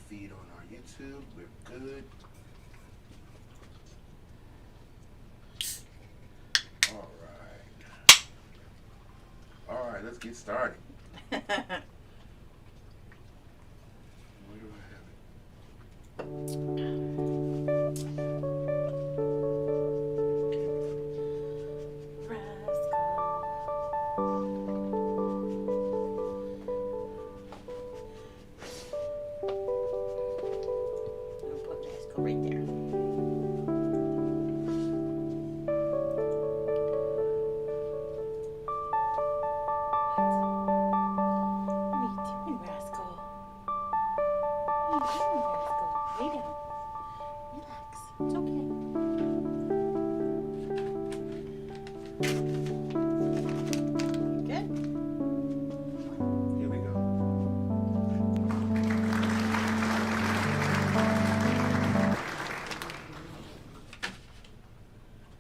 feed on our YouTube. We're good. All right. All right, let's get started. Where do I have it? Right there. What are you doing, Rascal? What are you doing, Rascal? Lay down. Relax. It's okay. Good? Here we go.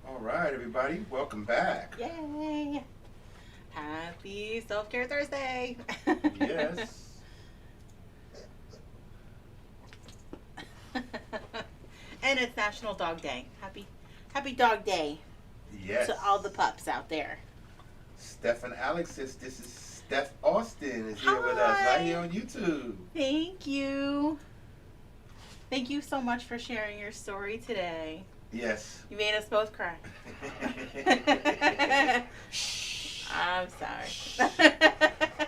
All right, everybody, welcome back. Yay! Happy Self-Care Thursday! Yes. And it's National Dog Day. Happy Dog Day Yes. to all the pups out there. Steph and Alex says this is Steph Austin is here with us right here on YouTube. Thank you. Thank you so much for sharing your story today. Yes. You made us both cry. I'm sorry.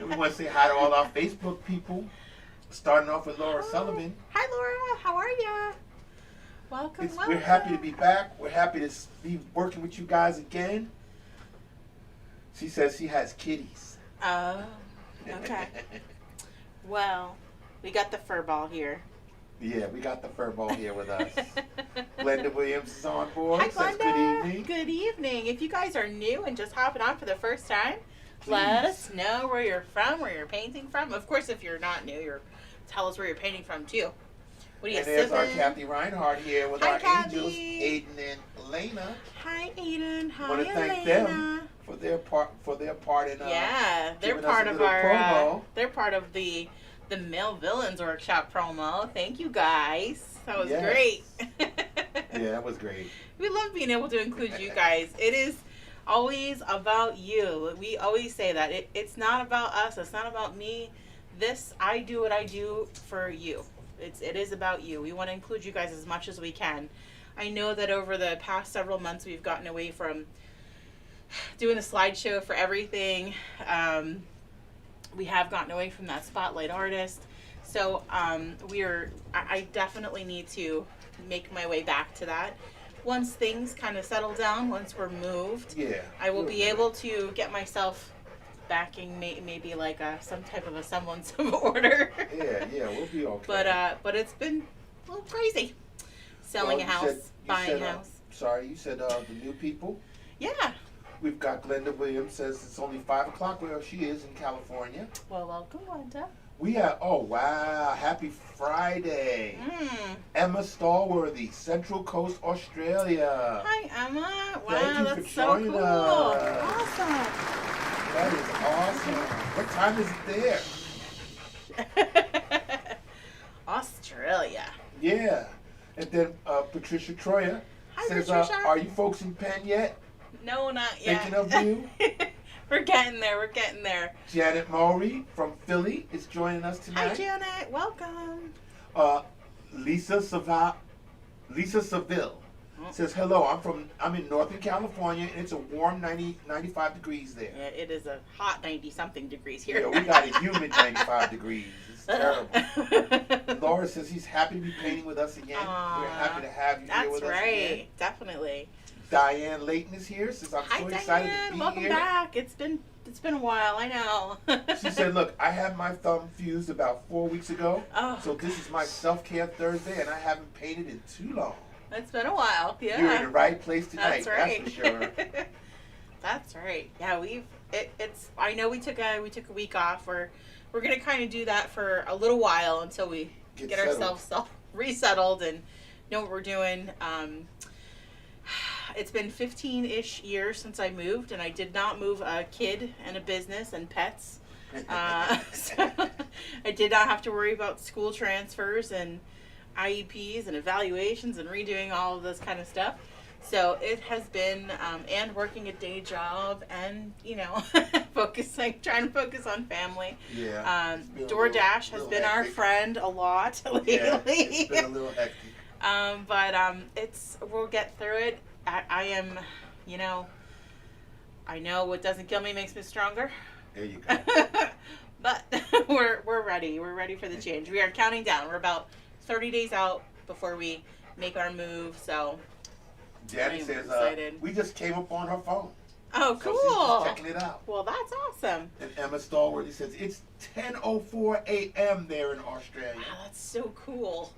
We want to say hi to all our Facebook people, starting off with Laura Sullivan. Hi, Laura. How are you? Welcome, welcome. We're happy to be back. We're happy to be working with you guys again. She says she has kitties. Oh, okay. Well, we got the fur ball here. Yeah, we got the fur ball here with us. Glenda Williams is on board. Hi, Says Glenda. good evening. Good evening. If you guys are new and just hopping on for the first time, let us know where you're from, where you're painting from. Of course, if you're not new, tell us where you're painting from, too. What are you And there's our sipping? Kathy Reinhardt here with Hi, our Kathy. angels, Aiden and Elena. Hi, Aiden. Hi, I want to thank Elena. them for their part in Yeah, they're giving us part a of little our. promo. They're part of the Male Villains Workshop promo. Thank you guys. That was Yes. great. Yeah, that was great. We love being able to include you guys. It is always about you. We always say that. It's not about us. It's not about me. I do what I do for you. It is about you. We want to include you guys as much as we can. I know that over the past several months we've gotten away from doing a slideshow for everything. We have gotten away from that spotlight artist. So I definitely need to make my way back to that. Once things kind of settle down, once we're moved, Yeah. I will be able to get myself backing maybe like some type of a semblance of order. Yeah, we'll be okay. But it's been a little crazy. Selling a house, buying a house. Sorry, you said the new people. Yeah. We've got Glenda Williams says it's only 5 o'clock where she is in California. Well, welcome, Wanda. We have, oh wow, happy Friday. Emma Stallworthy, Central Coast, Australia. Hi, Emma. Wow, Thank you that's for so joining cool. us. Awesome. That is awesome. What time is it there? Australia. Yeah. And then Patricia Troyer Hi, says, Patricia. are you folks in Penn yet? No, not yet. Thinking of you? We're getting there. We're getting there. Janet Maury from Philly is joining us tonight. Hi, Janet. Welcome. Lisa Seville says, hello, I'm in Northern California, and it's a warm 95 degrees there. Yeah, it is a hot 90-something degrees here. Yeah, we got a humid 95 degrees. It's terrible. Laura says he's happy to be painting with us again. We're happy to have you here with us again. That's right. Definitely. Diane Layton is here. Says I'm Hi, so excited Diane. to be Welcome here. back. It's been a while. I know. She said, look, I had my thumb fused about 4 weeks ago. Oh. So this is my self-care Thursday, and I haven't painted in too long. It's been a while. Yeah. You're in the right place tonight. That's right. That's for sure. That's right. Yeah, it's. I know we took a week off. We're gonna kind of do that for a little while until we get ourselves resettled and know what we're doing. It's been 15-ish years since I moved, and I did not move a kid and a business and pets So I did not have to worry about school transfers and IEPs and evaluations and redoing all of this kind of stuff. So it has been, and working a day job and, trying to focus on family. Yeah. DoorDash has been our friend a lot lately. Yeah, it's been a little hectic. We'll get through it. I am, I know what doesn't kill me makes me stronger. There you go. But we're ready. We're ready for the change. We are counting down. We're about 30 days out before we make our move. So Janet says, we just came up on her phone. Oh, so cool. She's just checking it out. Well, that's awesome. And Emma Stallworthy says, it's 10:04 a.m. there in Australia. Wow, that's so cool.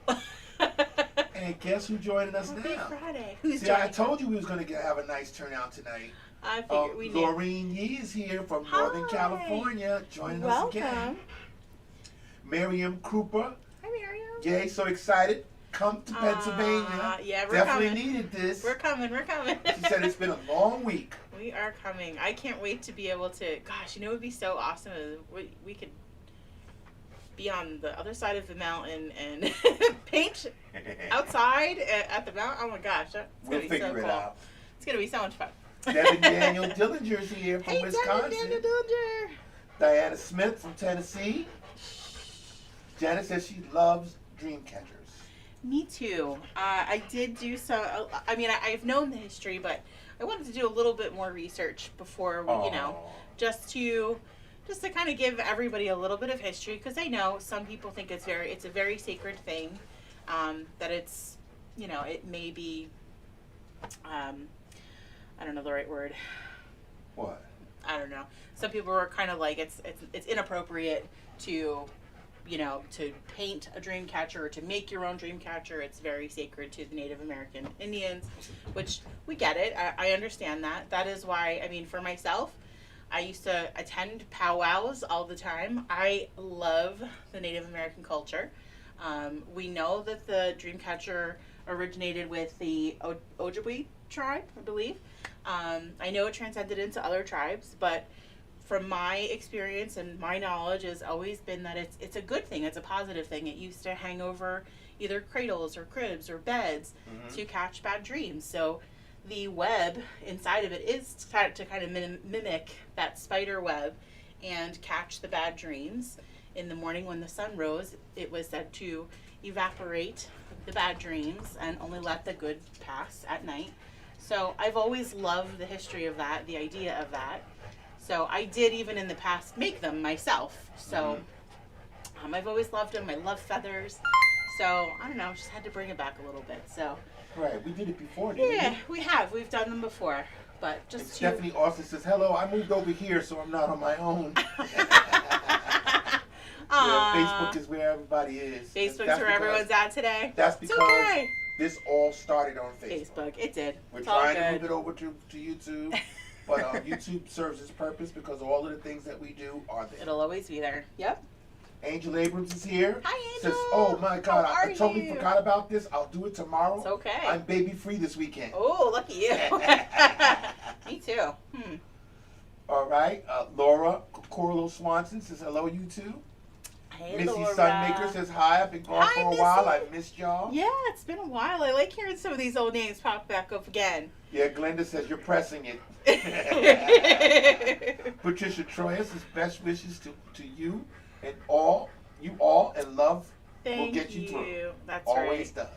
And guess who's joining us Happy now? Friday. Who's See, joining? I told you we was going to have a nice turnout tonight. I figured we knew. Laureen Yee is here from Northern California, joining us again. Welcome. Miriam Cooper. Hi, Miriam. Yay, so excited. Come to Pennsylvania. Yeah, we're Definitely coming. needed this. We're coming. She said it's been a long week. We are coming. I can't wait to be able to, gosh, it would be so awesome if we could be on the other side of the mountain and paint outside at the mountain. Oh my gosh, that's We'll going to be so figure cool. it out. It's going to be so much fun. Devin Daniel Dillinger's here from Hey, Wisconsin. Daniel Dillinger. Diana Smith from Tennessee. Janet says she loves Dreamcatchers. Me too. I did do some, I've known the history, but I wanted to do a little bit more research before, just to kind of give everybody a little bit of history, because I know some people think it's a very sacred thing, that it's, it may be, I don't know the right word. What? I don't know. Some people are kind of like, it's inappropriate to, to paint a dream catcher or to make your own dream catcher. It's very sacred to the Native American Indians, which we get it. I understand that. That is why, for myself, I used to attend powwows all the time. I love the Native American culture. We know that the dream catcher originated with the Ojibwe tribe, I believe. I know it transcended into other tribes, but from my experience and my knowledge has always been that it's a good thing. It's a positive thing. It used to hang over either cradles or cribs or beds to catch bad dreams. So the web inside of it is to kind of mimic that spider web and catch the bad dreams. In the morning when the sun rose, it was said to evaporate the bad dreams and only let the good pass at night. So I've always loved the history of that, the idea of that. So I did even in the past make them myself. So I've always loved them. I love feathers. So I don't know, just had to bring it back a little bit. So right, we did it before, didn't we? Yeah, we have. We've done them before. But just and Stephanie Austin says, hello, I moved over here so I'm not on my own. Yeah, Facebook is where everybody is. Facebook's where everyone's at today. That's because this all started on Facebook. It did. We're trying to move it over to YouTube. But YouTube serves its purpose because all of the things that we do are there. It'll always be there. Yep. Angel Abrams is here. Hi, Angel. Says, oh my God, I totally you? forgot about this. I'll do it tomorrow. It's okay. I'm baby free this weekend. Oh, lucky you. Me too. All right. Laura Corlo Swanson says, hello, you two. Hey, Missy Laura. Sunmaker says, hi, I've been gone for a while. I missed y'all. Yeah, it's been a while. I like hearing some of these old names pop back up again. Yeah, Glenda says, you're pressing it. Patricia Troyes says, best wishes to you and you all, and love will get you through. That's Always right. does.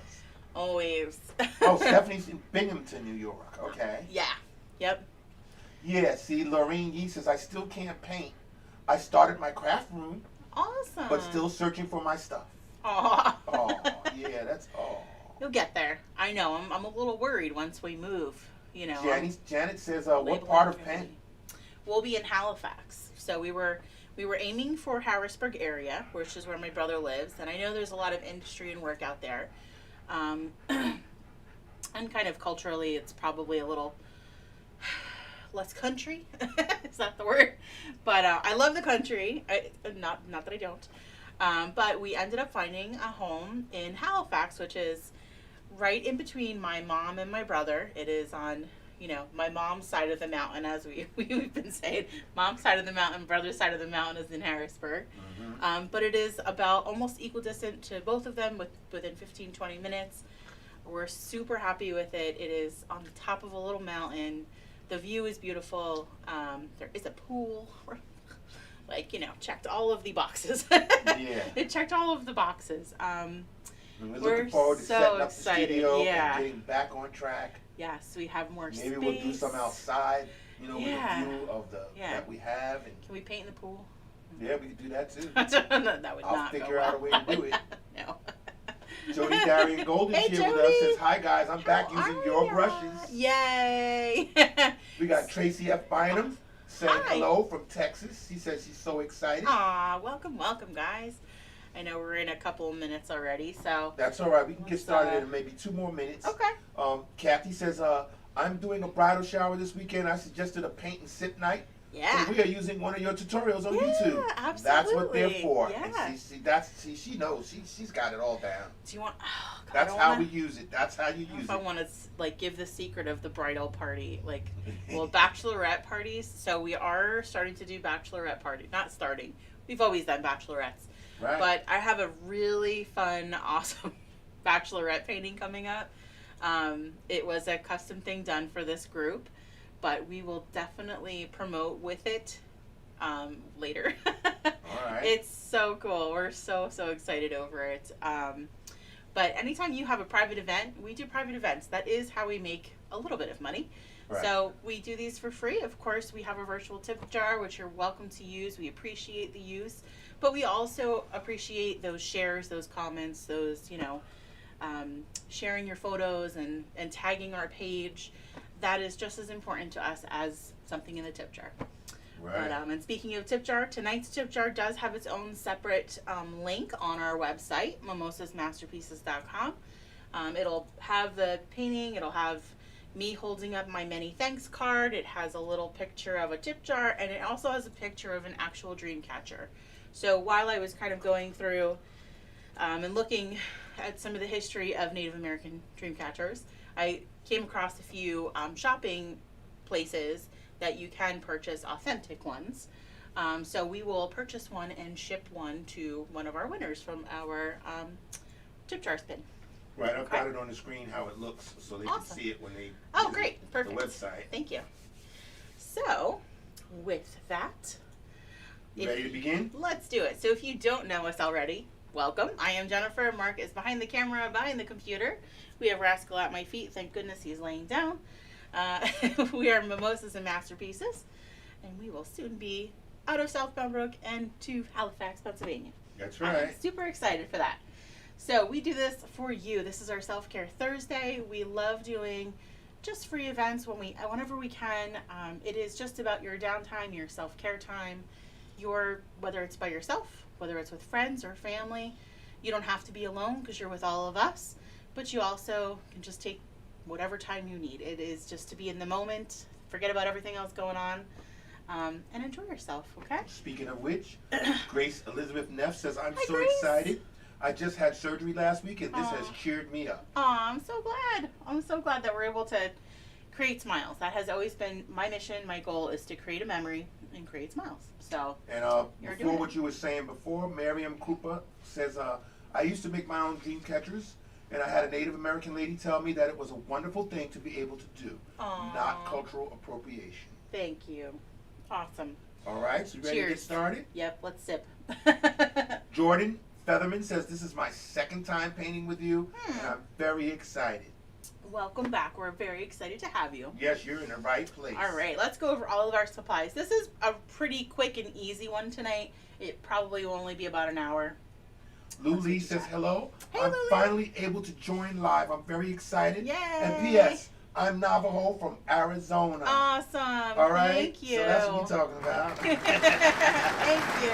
Always. Oh, Stephanie's in Binghamton, New York. Okay. Yeah. Yep. Yeah, see, Lorraine Yee says, I still can't paint. I started my craft room. Awesome. But still searching for my stuff. Aw. Oh, yeah, that's You'll get there. I know. I'm a little worried once we move. Janet says, what part of Penn? We'll be in Halifax. So we were aiming for Harrisburg area, which is where my brother lives, and I know there's a lot of industry and work out there. And kind of culturally, it's probably a little less country. Is that the word? But I love the country. Not that I don't. But we ended up finding a home in Halifax, which is right in between my mom and my brother. It is on you know, my mom's side of the mountain, as we've been saying. Mom's side of the mountain, brother's side of the mountain is in Harrisburg. But it is about almost equal distance to both of them within 15-20 minutes. We're super happy with it. It is on the top of a little mountain. The view is beautiful. There is a pool. Like, you know, checked all of the boxes. Yeah. It checked all of the boxes. We're looking forward to setting up the studio and getting back on track. Yes, we have more space. Maybe we'll do some outside, you know, with Yeah. the view of that we have. And can we paint in the pool? yeah, we could do that too. That would I'll not figure go out well. a way to do it. No. Jody Darian Golden's Hey, here with Jody. us. Says, hi guys, I'm back How using are your ya? brushes. Yay! We got Tracy F. Bynum saying Hi. hello from Texas. He says she's so excited. Aw, welcome, guys. I know we're in a couple of minutes already, so. That's all right. We can get Let's, started in maybe 2 more minutes. Okay. Kathy says, I'm doing a bridal shower this weekend. I suggested a paint and sip night. Yeah. So we are using one of your tutorials on Yeah, YouTube. absolutely. That's what they're for. Yeah. And she knows. She's got it all down. Do you want? Oh, God, That's how we use it. That's how you use if I it. want to like give the secret of the bridal party, like, well, bachelorette parties. So we are starting to do bachelorette party. Not starting. We've always done bachelorettes. Right. But I have a really fun, awesome bachelorette painting coming up. It was a custom thing done for this group, but we will definitely promote with it later. All right. It's so cool. We're so excited over it. But anytime you have a private event, we do private events. That is how we make a little bit of money. Right. So we do these for free. Of course, we have a virtual tip jar, which you're welcome to use. We appreciate the use. But we also appreciate those shares, those comments, those, you know, sharing your photos and tagging our page. That is just as important to us as something in the tip jar. Right. But, and speaking of tip jar, tonight's tip jar does have its own separate link on our website, Mimosasmasterpieces.com. It'll have the painting. It'll have me holding up my many thanks card. It has a little picture of a tip jar, and it also has a picture of an actual Dreamcatcher. So while I was kind of going through and looking at some of the history of Native American Dreamcatchers, I came across a few shopping places that you can purchase authentic ones. So we will purchase one and ship one to one of our winners from our tip jar spin. Right, I've got it on the screen how it looks so they Awesome. can see it when they Oh, visit great. Perfect. the website. Thank you. So, with that, Ready to begin? let's do it. So if you don't know us already, welcome. I am Jennifer. Mark is behind the camera, behind the computer. We have Rascal at my feet. Thank goodness he's laying down. We are Mimosas and Masterpieces, and we will soon be out of South Pembroke and to Halifax, Pennsylvania. That's I'm right. super excited for that. So we do this for you. This is our Self-Care Thursday. We love doing just free events whenever we can. It is just about your downtime, your self-care time, whether it's by yourself, whether it's with friends or family. You don't have to be alone because you're with all of us, but you also can just take whatever time you need. It is just to be in the moment, forget about everything else going on, and enjoy yourself, okay? Speaking of which, Grace Elizabeth Neff says, I'm Hi, so Grace. excited. I just had surgery last week and this Aw. has cheered me up. Aw, I'm so glad. I'm so glad that we're able to create smiles. That has always been my mission. My goal is to create a memory and create smiles. So, And You're before doing what you were saying before, Miriam Cooper says, I used to make my own dream catchers and I had a Native American lady tell me that it was a wonderful thing to be able to do, Aw. not cultural appropriation. Thank you. Awesome. All right, so you ready to get Cheers. started? Yep, let's sip. Jordan Featherman says, this is my second time painting with you and I'm very excited. Welcome back. We're very excited to have you. Yes, you're in the right place. All right, let's go over all of our supplies. This is a pretty quick and easy one tonight. It probably will only be about an hour. Lou Lee says hello. Hey, I'm Lou Lee. finally able to join live. I'm very excited. Yay. And P.S. I'm Navajo from Arizona. Awesome. All right. Thank you. So that's what we're talking about. Thank you.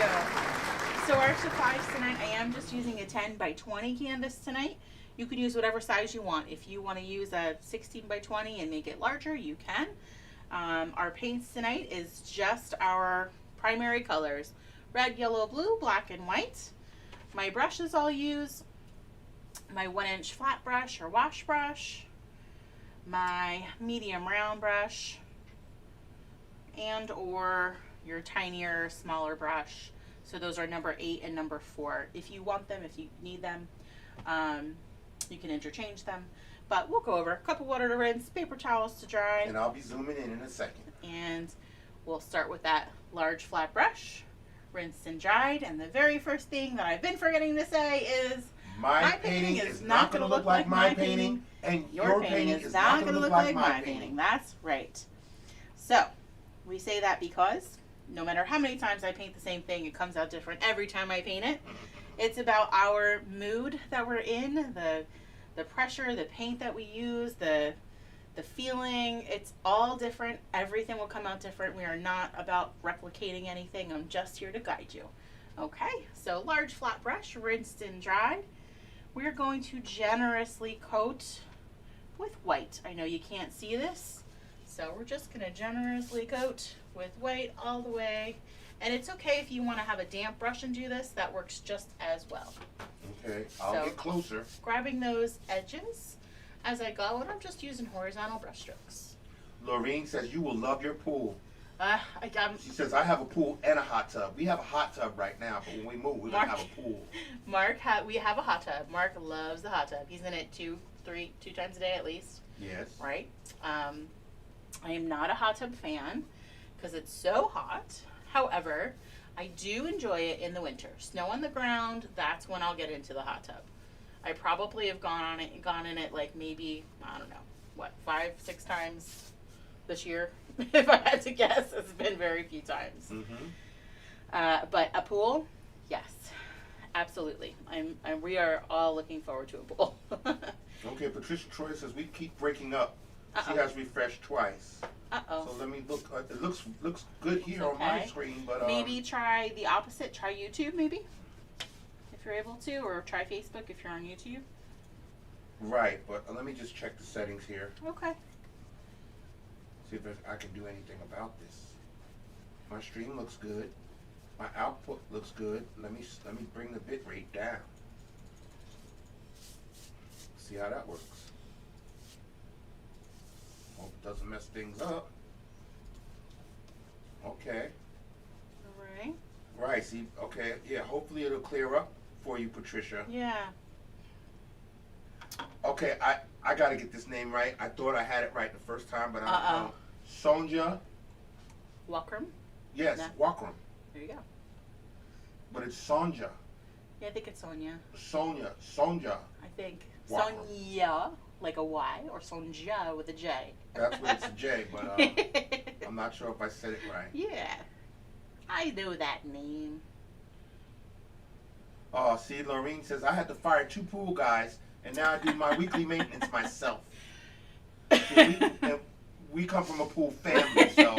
So our supplies tonight, I am just using a 10 by 20 canvas tonight. You can use whatever size you want. If you want to use a 16 by 20 and make it larger, you can. Our paints tonight is just our primary colors: red, yellow, blue, black, and white. My brushes I'll use my 1-inch flat brush or wash brush, my medium round brush and or your tinier, smaller brush. So those are number 8 and number 4. If you want them, if you need them, you can interchange them. But we'll go over a cup of water to rinse, paper towels to dry. And I'll be zooming in a second. And we'll start with that large flat brush, rinsed and dried. And the very first thing that I've been forgetting to say is my painting is not going to look like my painting, and your painting is not going to look like my painting. That's right. So we say that because no matter how many times I paint the same thing, it comes out different every time I paint it. It's about our mood that we're in, the pressure, the paint that we use, the feeling. It's all different. Everything will come out different. We are not about replicating anything. I'm just here to guide you. Okay, so large flat brush, rinsed and dried. We're going to generously coat with white. I know you can't see this, so we're just going to generously coat with white all the way. And it's okay if you want to have a damp brush and do this. That works just as well. Okay, I'll get closer. Grabbing those edges as I go, and I'm just using horizontal brush strokes. Laureen says you will love your pool. She says I have a pool and a hot tub. We have a hot tub right now, but when we move, we're going to have a pool. We have a hot tub. Mark loves the hot tub. He's in it two times a day at least. Yes. Right? I am not a hot tub fan because it's so hot. However, I do enjoy it in the winter. Snow on the ground, that's when I'll get into the hot tub. I probably have gone in it like maybe, I don't know, 5-6 times this year. If I had to guess, it's been very few times. Mm-hmm. But a pool, yes, absolutely. We are all looking forward to a pool. Okay, Patricia Troy says we keep breaking up. Uh-oh. She has refreshed twice. Uh-oh. So let me look. It looks good here on my screen, but maybe try the opposite. Try YouTube, maybe, if you're able to, or try Facebook if you're on YouTube. Right, but let me just check the settings here. Okay. See if I can do anything about this. My stream looks good. My output looks good. Let me bring the bit rate down. See how that works. Hope it doesn't mess things up. Okay. All right. Right, see, okay, yeah, hopefully it'll clear up for you, Patricia. Yeah. Okay, I gotta get this name right. I thought I had it right the first time, but I don't know. Sonja. Wakram? Yes, No. Wakram. There you go. But it's Sonja. Yeah, I think it's Sonia. Sonja. I think. Wakram. Sonia, like a Y, or Sonja with a J. That's what it's a J, but I'm not sure if I said it right. Yeah. I know that name. Oh, see, Laureen says, I had to fire 2 pool guys, and now I do my weekly maintenance myself. See, we come from a pool family, so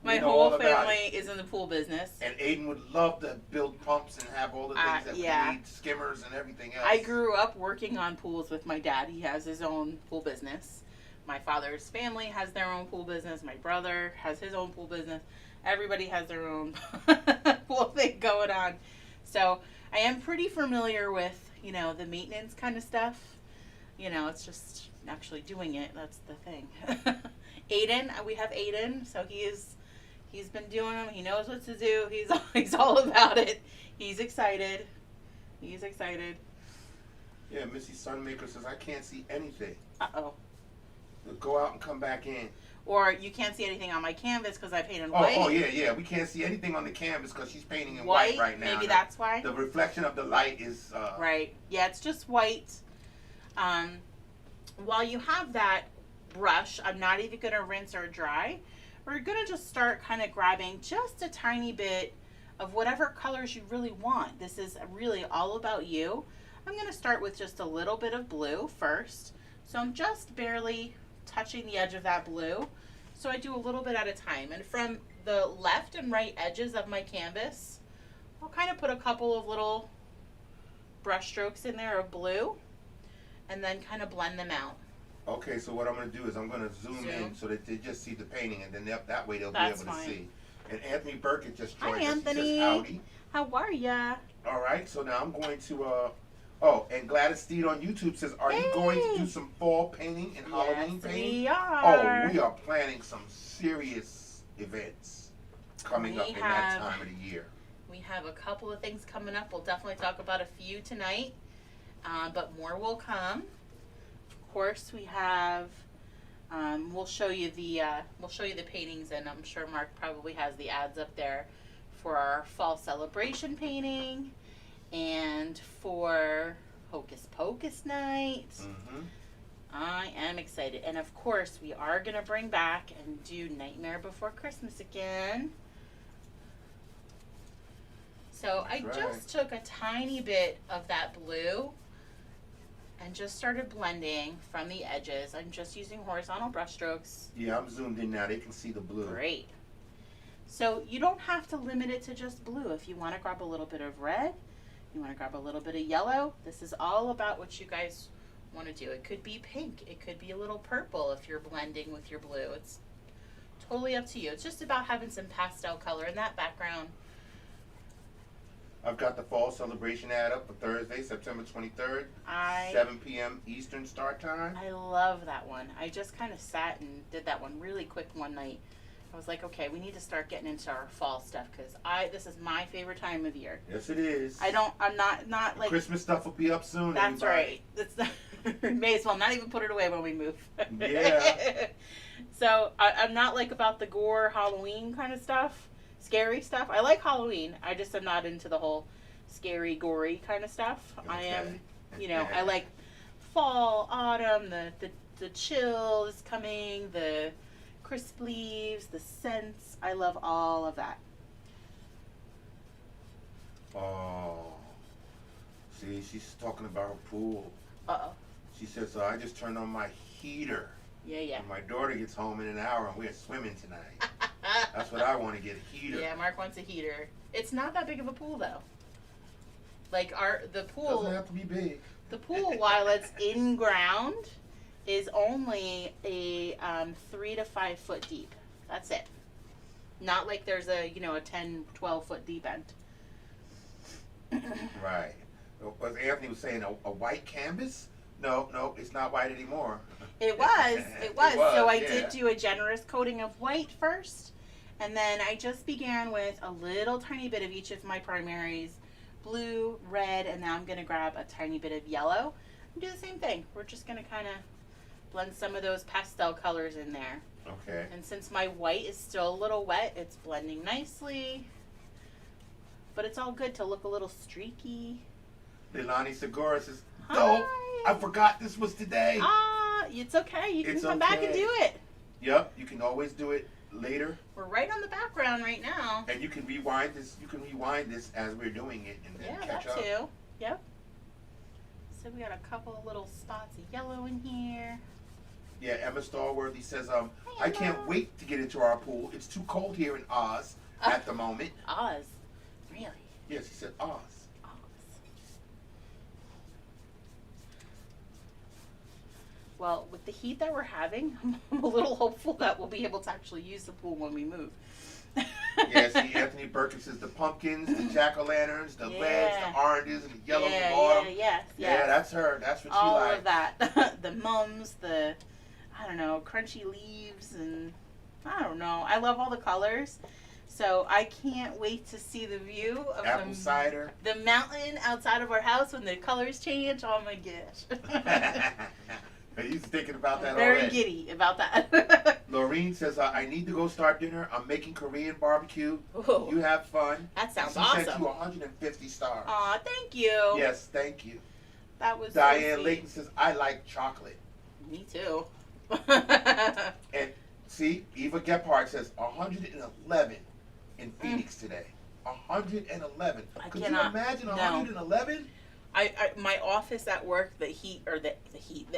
my whole family is in the pool business. And Aiden would love to build pumps and have all the things that we need, skimmers and everything else. I grew up working on pools with my dad. He has his own pool business. My father's family has their own pool business. My brother has his own pool business. Everybody has their own pool thing going on. So I am pretty familiar with, the maintenance kind of stuff. It's just actually doing it. That's the thing. Aiden, we have Aiden, so he's been doing them. He knows what to do. He's all about it. He's excited. Yeah, Missy Sunmaker says, I can't see anything. Uh-oh. Go out and come back in. Or you can't see anything on my canvas because I painted white. Oh, yeah. We can't see anything on the canvas because she's painting in white right now. Maybe that's why. The reflection of the light is... Right. Yeah, it's just white. While you have that brush, I'm not even going to rinse or dry. We're going to just start kind of grabbing just a tiny bit of whatever colors you really want. This is really all about you. I'm going to start with just a little bit of blue first. So I'm just barely touching the edge of that blue. So I do a little bit at a time. And from the left and right edges of my canvas, I'll kind of put a couple of little brush strokes in there of blue and then kind of blend them out. Okay, so what I'm going to do is I'm going to zoom in so that they just see the painting, and then that way they'll be able to see. And Anthony Burkett just joined us. Hi, Anthony. He says, howdy. How are ya? All right, so now I'm going to, Oh, and Gladys Steed on YouTube says, are you going to do some fall painting and Halloween Yes, painting? we are. Oh, we are planning some serious events coming up in that time of the year. We have a couple of things coming up. We'll definitely talk about a few tonight, but more will come. Of course, we have. We'll show you the paintings, and I'm sure Mark probably has the ads up there for our fall celebration painting and for Hocus Pocus night. Mm-hmm. I am excited, and of course, we are gonna bring back and do Nightmare Before Christmas again. So I just took a tiny bit of that blue and just started blending from the edges. I'm just using horizontal brush strokes. Yeah, I'm zoomed in now. They can see the blue. Great. So you don't have to limit it to just blue. If you want to grab a little bit of red, you want to grab a little bit of yellow, this is all about what you guys want to do. It could be pink. It could be a little purple if you're blending with your blue. It's totally up to you. It's just about having some pastel color in that background. I've got the fall celebration ad up for Thursday, September 23rd, 7 p.m. Eastern start time. I love that one. I just kind of sat and did that one really quick one night. I was like, okay, we need to start getting into our fall stuff because this is my favorite time of year. Yes, it is. I'm not like Christmas stuff will be up soon. That's everybody. right. May as well not even put it away when we move. Yeah. So I'm not like about the gore Halloween kind of stuff. Scary stuff. I like Halloween. I just am not into the whole scary, gory kind of stuff. Okay. I am, I like fall, autumn, the chill is coming, the crisp leaves, the scents. I love all of that. Oh. See, she's talking about her pool. Uh-oh. She says, I just turned on my heater. Yeah. And my daughter gets home in an hour and we're swimming tonight. That's what I want to get, a heater. Yeah, Mark wants a heater. It's not that big of a pool though. Like the pool Doesn't have to be big. The pool, while it's in ground, is only a 3 to 5 foot deep. That's it. Not like there's a 10, 12 foot deep end. Right. As Anthony was saying, a white canvas? No, it's not white anymore. It was. So I yeah. did do a generous coating of white first, and then I just began with a little tiny bit of each of my primaries, blue, red, and now I'm going to grab a tiny bit of yellow and do the same thing. We're just going to kind of blend some of those pastel colors in there. Okay. And since my white is still a little wet, it's blending nicely, but it's all good to look a little streaky. Leilani Segura says, Hi. no, I forgot this was today. It's okay. You can It's come back and okay. do it. Yep, you can always do it later. We're right on the background right now. And you can rewind this. You can rewind this as we're doing it and then catch that up. too. Yep. So we got a couple of little spots of yellow in here. Yeah, Emma Starworthy says, Hey, I can't Emma. wait to get into our pool. It's too cold here in Oz at the moment. Oz. Really? Yes, he said Oz. Oz. Well, with the heat that we're having, I'm a little hopeful that we'll be able to actually use the pool when we move. Yeah, see, Anthony Perkins says the pumpkins, the jack-o'-lanterns, the reds, the oranges, and the yellows in the autumn. Yes. Yeah, that's her. That's what she all likes. of that. The mums, crunchy leaves, and I don't know. I love all the colors. So I can't wait to see the view of Apple cider. the mountain outside of our house when the colors change. Oh my gosh. He's thinking about that I'm very already. giddy about that. Laureen says, I need to go start dinner. I'm making Korean barbecue. Ooh, You have fun. that sounds She awesome. sent you 150 stars. Aw, thank you. Yes, thank you. That was Diane so sweet. Layton says, I like chocolate. Me too. And see, Eva Gephardt says 111 in Phoenix today. 111. I Could cannot- you imagine no. 111? My office at work, the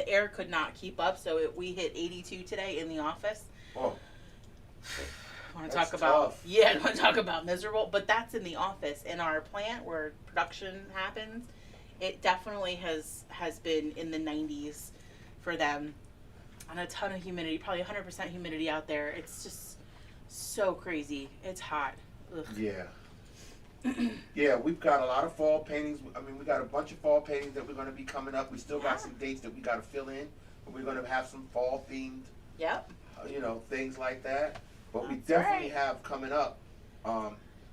air could not keep up, so we hit 82 today in the office. Oh, Want to That's talk about tough. want to talk about miserable, but that's in the office. In our plant where production happens, it definitely has been in the 90s for them, and a ton of humidity, probably 100% humidity out there. It's just so crazy. It's hot. Ugh. yeah. Yeah, we've got a lot of fall paintings. I mean, we got a bunch of fall paintings that we're going to be coming up. We still got some dates that we got to fill in. But we're going to have some fall themed, Yep. things like that. But we That's definitely right. have coming up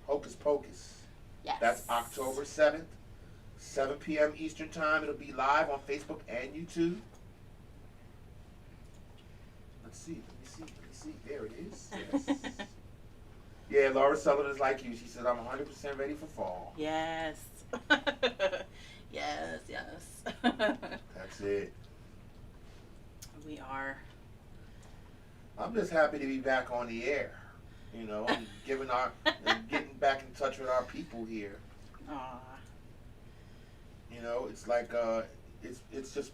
Hocus Pocus. Yes. That's October 7th, 7 p.m. Eastern Time. It'll be live on Facebook and YouTube. Let's see. Let me see. There it is. Yes. Yeah, Laura Sullivan is like you. She said, I'm 100% ready for fall. Yes. yes. That's it. We are. I'm just happy to be back on the air. And getting back in touch with our people here. Aw. It's like it's just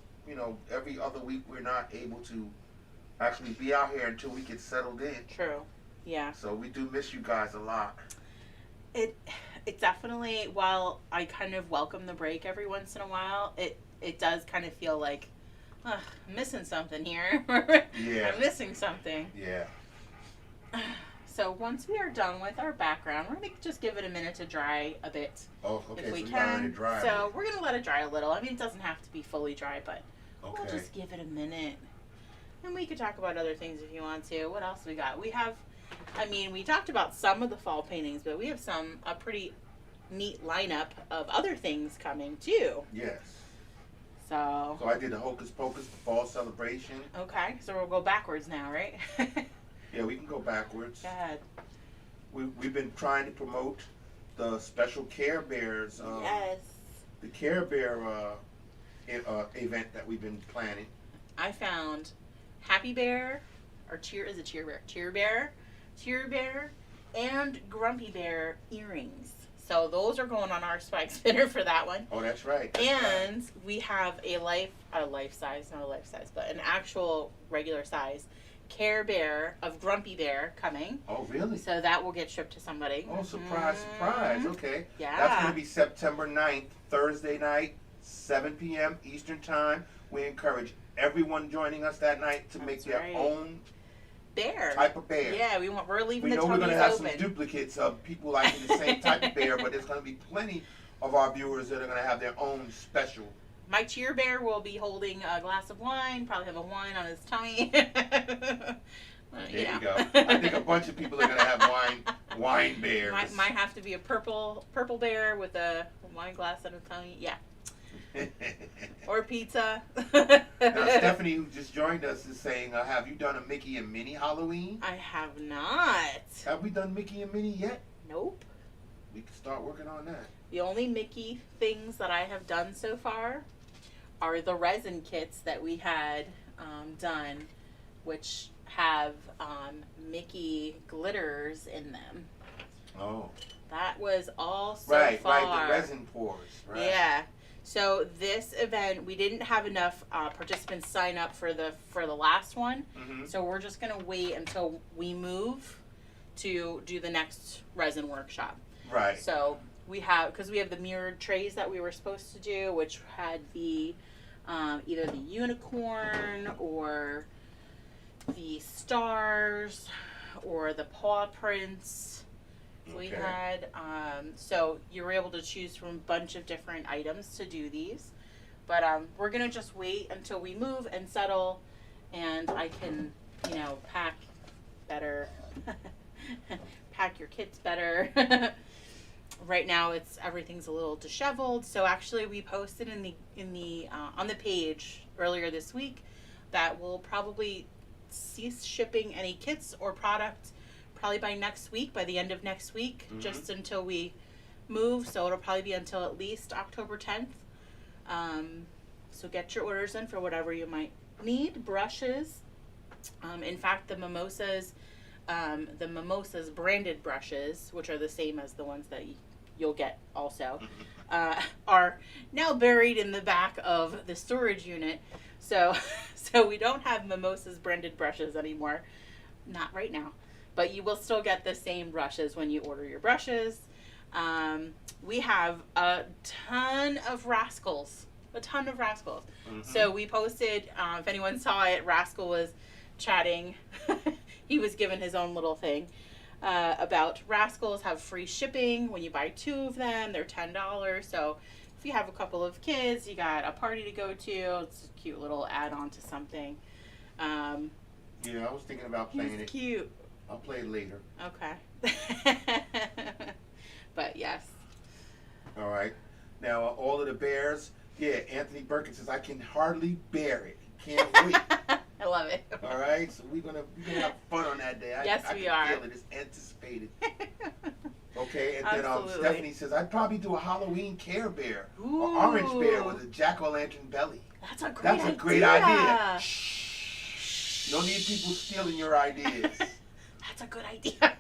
every other week we're not able to actually be out here until we get settled in. True. Yeah. So we do miss you guys a lot. It definitely, while I kind of welcome the break every once in a while, it does kind of feel like, I'm missing something here. Yeah. I'm missing something. Yeah. So once we are done with our background, we're going to just give it a minute to dry a bit. Oh, okay. If we So we gotta let can. it dry. So we're going to let it dry a little. I mean, it doesn't have to be fully dry, but we'll Okay. just give it a minute. And we could talk about other things if you want to. What else we got? We talked about some of the fall paintings, but we have a pretty neat lineup of other things coming too. Yes. So I did the Hocus Pocus fall celebration. okay, so we'll go backwards now, right? Yeah, we can go backwards. Go ahead. We've been trying to promote the special Care Bears. Yes. The Care Bear event that we've been planning. I found Happy Bear, or Cheer Bear, and Grumpy Bear earrings. So those are going on our spike spinner for that one. Oh, that's right. And we have not a life size, but an actual regular size Care Bear of Grumpy Bear coming. Oh, really? So that will get shipped to somebody. Oh, surprise, surprise. Okay. Yeah. That's going to be September 9th, Thursday night, 7 p.m. Eastern Time. We encourage everyone joining us that night to make their own bear type of bear. Yeah, we're leaving We the know we're tummies going to have open. some duplicates of people liking the same type of bear, but there's going to be plenty of our viewers that are going to have their own special. My Cheer Bear will be holding a glass of wine, probably have a wine on his tummy. There you go. I think a bunch of people are going to have wine bears. Might have to be a purple bear with a wine glass on his tummy. Yeah. Or pizza. Now, Stephanie, who just joined us, is saying, have you done a Mickey and Minnie Halloween? I have not. Have we done Mickey and Minnie yet? Nope. We can start working on that. The only Mickey things that I have done so far are the resin kits that we had done, which have Mickey glitters in them. Oh. That was all so far. Right, the resin pours. Right. Yeah. So this event, we didn't have enough participants sign up for the last one. Mm-hmm. So we're just gonna wait until we move to do the next resin workshop. Right. So because we have the mirrored trays that we were supposed to do, which had the either the unicorn or the stars or the paw prints. We had, so you were able to choose from a bunch of different items to do these. But we're going to just wait until we move and settle and I can, pack better, pack your kits better. Right now everything's a little disheveled. So actually we posted on the page earlier this week that we'll probably cease shipping any kits or product probably by the end of next week, just until we move. So it'll probably be until at least October 10th. So get your orders in for whatever you might need. Brushes. In fact, the Mimosas branded brushes, which are the same as the ones that you'll get also, are now buried in the back of the storage unit. So we don't have Mimosas branded brushes anymore. Not right now. But you will still get the same brushes when you order your brushes. We have a ton of Rascals. So we posted, if anyone saw it, Rascal was chatting. He was given his own little thing. about Rascals have free shipping when you buy 2 of them. They're $10. So if you have a couple of kids, you got a party to go to. It's a cute little add-on to something. Yeah, I was thinking about playing it. Cute. I'll play it later. Okay. But yes. All right. Now, all of the bears. Yeah, Anthony Birkin says, I can hardly bear it. Can't wait. I love it. All right, so we're gonna have fun on that day. Yes, I we can are. feel it. It's anticipated. Okay, and Absolutely. then Stephanie says, I'd probably do a Halloween Care Bear Ooh. or Orange Bear with a jack-o'-lantern belly. That's a great idea. That's a great idea. Shh. No need people stealing your ideas. That's a good idea.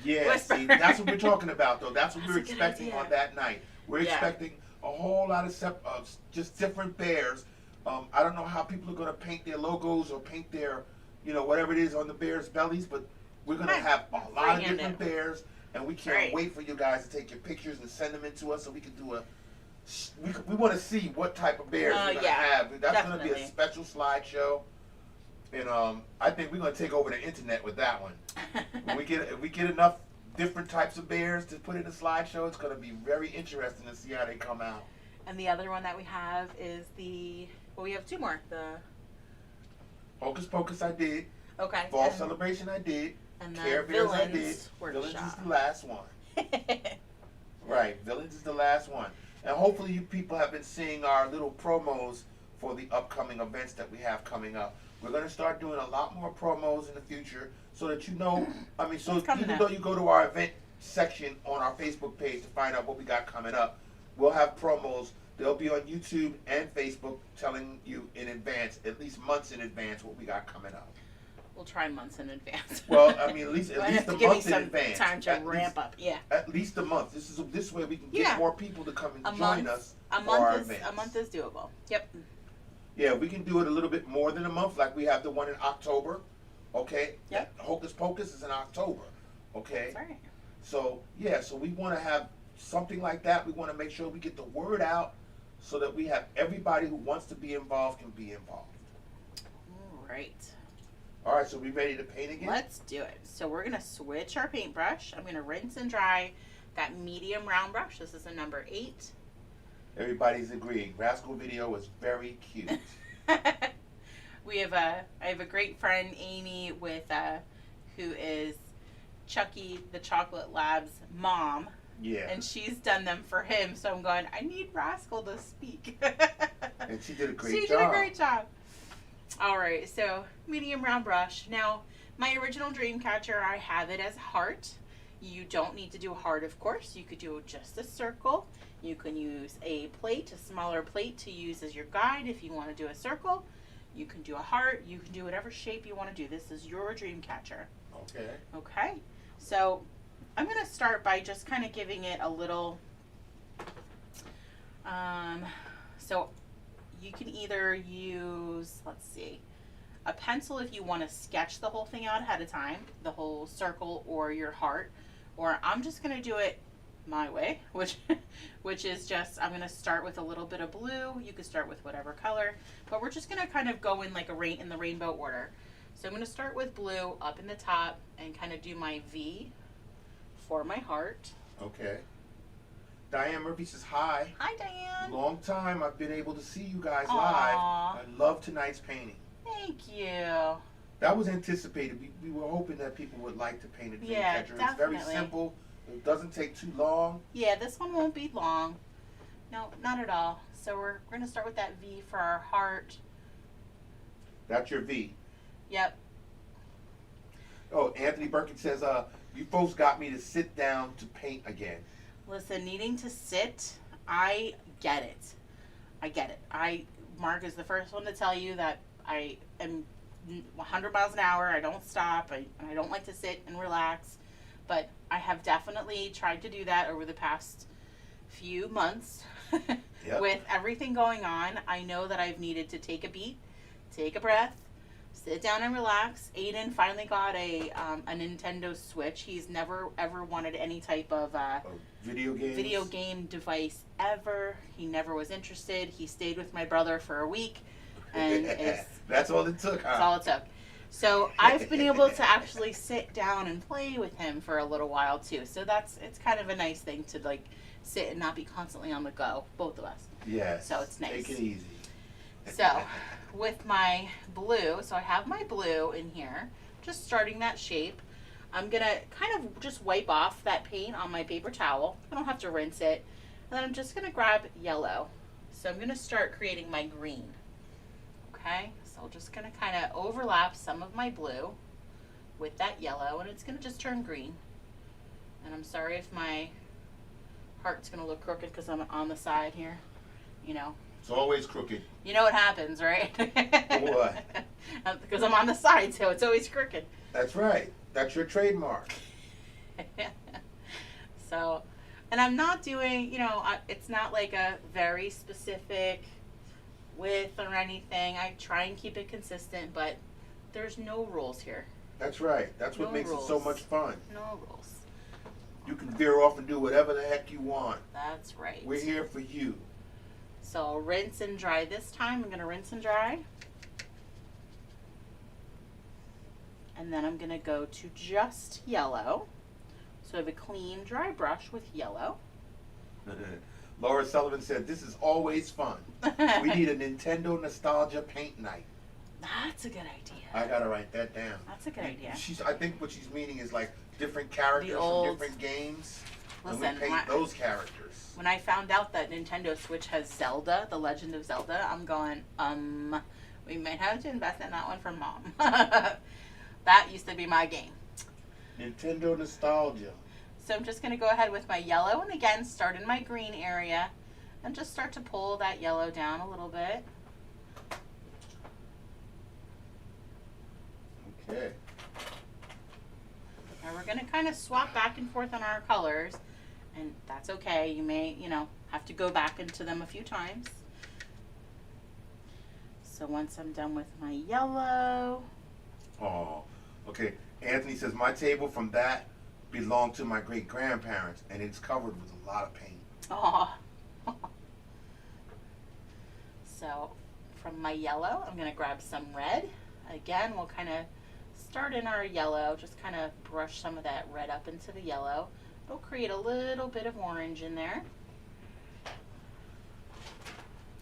Yeah, see, that's what we're talking about, though. That's what That's we're a good expecting idea. on that night. We're expecting a whole lot of just different bears. I don't know how people are going to paint their logos or paint their, whatever it is on the bears' bellies, but we're going to have a lot of different bears, and we can't wait for you guys to take your pictures and send them in to us so we can do we want to see what type of bears we're going to have. That's going to be a special slideshow. And I think we're going to take over the internet with that one. If we get enough different types of bears to put in a slideshow, it's going to be very interesting to see how they come out. And the other one that we have is we have 2 more. The Hocus Pocus I did. Okay. Fall Celebration I did. And Care the Bears I did. Villains Villains Workshop. is the last one. Right. Villains is the last one. And hopefully you people have been seeing our little promos for the upcoming events that we have coming up. We're going to start doing a lot more promos in the future so that even though you go to our event section on our Facebook page to find out what we got coming up, we'll have promos. They'll be on YouTube and Facebook telling you in advance, at least months in advance, what we got coming up. We'll try months in advance. Well, I mean, at least a month in advance. Time to ramp up. Yeah. At least a month. This way we can get more people to come and join us for our events. A month is doable. Yep. Yeah, we can do it a little bit more than a month, like we have the one in October. Okay. Yep. Hocus Pocus is in October. Okay. That's right. So so we want to have something like that. We want to make sure we get the word out so that we have everybody who wants to be involved can be involved. All right. All right, so we ready to paint again? Let's do it. So we're going to switch our paintbrush. I'm going to rinse and dry that medium round brush. This is a number 8. Everybody's agreeing. Rascal Video is very cute. I have a great friend, Amy, who is Chucky the Chocolate Lab's mom. Yeah. And she's done them for him. So I'm going, I need Rascal to speak. And she did a great job. She did a great job. All right, so medium round brush. Now, my original Dreamcatcher, I have it as heart. You don't need to do a heart, of course. You could do just a circle. You can use a plate, a smaller plate, to use as your guide if you want to do a circle. You can do a heart. You can do whatever shape you want to do. This is your Dreamcatcher. Okay. Okay, so I'm going to start by just kind of giving it a little, so you can either use, let's see, a pencil if you want to sketch the whole thing out ahead of time, the whole circle or your heart, or I'm just going to do it my way, which is just, I'm going to start with a little bit of blue. You can start with whatever color, but we're just going to kind of go in like in the rainbow order. So I'm going to start with blue up in the top and kind of do my V for my heart. Okay. Diane Murphy says hi. Hi, Diane. Long time I've been able to see you guys Aww. live. I love tonight's painting. Thank you. That was anticipated. We were hoping that people would like to paint a Dreamcatcher. Yeah, It's very simple. It doesn't take too long. Yeah, this one won't be long. No, not at all. So we're going to start with that V for our heart. That's your V. Yep. Oh, Anthony Birkin says, you folks got me to sit down to paint again. Listen, needing to sit, I get it. Mark is the first one to tell you that I am 100 miles an hour. I don't stop. I don't like to sit and relax. But I have definitely tried to do that over the past few months. Yep. With everything going on, I know that I've needed to take a beat, take a breath, sit down and relax. Aiden finally got a Nintendo Switch. He's never ever wanted any type of video game device ever. He never was interested. He stayed with my brother for a week, and that's all it took. Huh? That's all it took. So I've been able to actually sit down and play with him for a little while too. So it's kind of a nice thing to like sit and not be constantly on the go, both of us. Yes. So it's nice. Take it easy. So with my blue, so I have my blue in here, just starting that shape. I'm gonna kind of just wipe off that paint on my paper towel. I don't have to rinse it. And then I'm just gonna grab yellow. So I'm gonna start creating my green. Okay, so I'm just gonna kind of overlap some of my blue with that yellow, and it's gonna just turn green. And I'm sorry if my heart's gonna look crooked because I'm on the side here, you know. It's always crooked. You know what happens, right? What? Because I'm on the side, so it's always crooked. That's right. That's your trademark. So, and I'm not doing, it's not like a very specific width or anything. I try and keep it consistent, but there's no rules here. That's right. That's what makes it so much fun. No rules. You can veer off and do whatever the heck you want. That's right. We're here for you. So I'll rinse and dry this time. I'm going to rinse and dry. And then I'm going to go to just yellow. So I have a clean, dry brush with yellow. Laura Sullivan said, this is always fun. We need a Nintendo nostalgia paint night. That's a good idea. I got to write that down. That's a good idea. I think what she's meaning is like different characters from different games. Listen, and we paint those characters. When I found out that Nintendo Switch has Zelda, The Legend of Zelda, I'm going, we might have to invest in that one for Mom. That used to be my game. Nintendo nostalgia. So I'm just going to go ahead with my yellow and again start in my green area and just start to pull that yellow down a little bit. Okay. Now we're going to kind of swap back and forth on our colors, and that's okay. You may, have to go back into them a few times. So once I'm done with my yellow. Oh, okay. Anthony says, my table from that belonged to my great-grandparents, and it's covered with a lot of paint. Oh. So from my yellow, I'm going to grab some red. Again, we'll kind of start in our yellow, just kind of brush some of that red up into the yellow. It'll create a little bit of orange in there.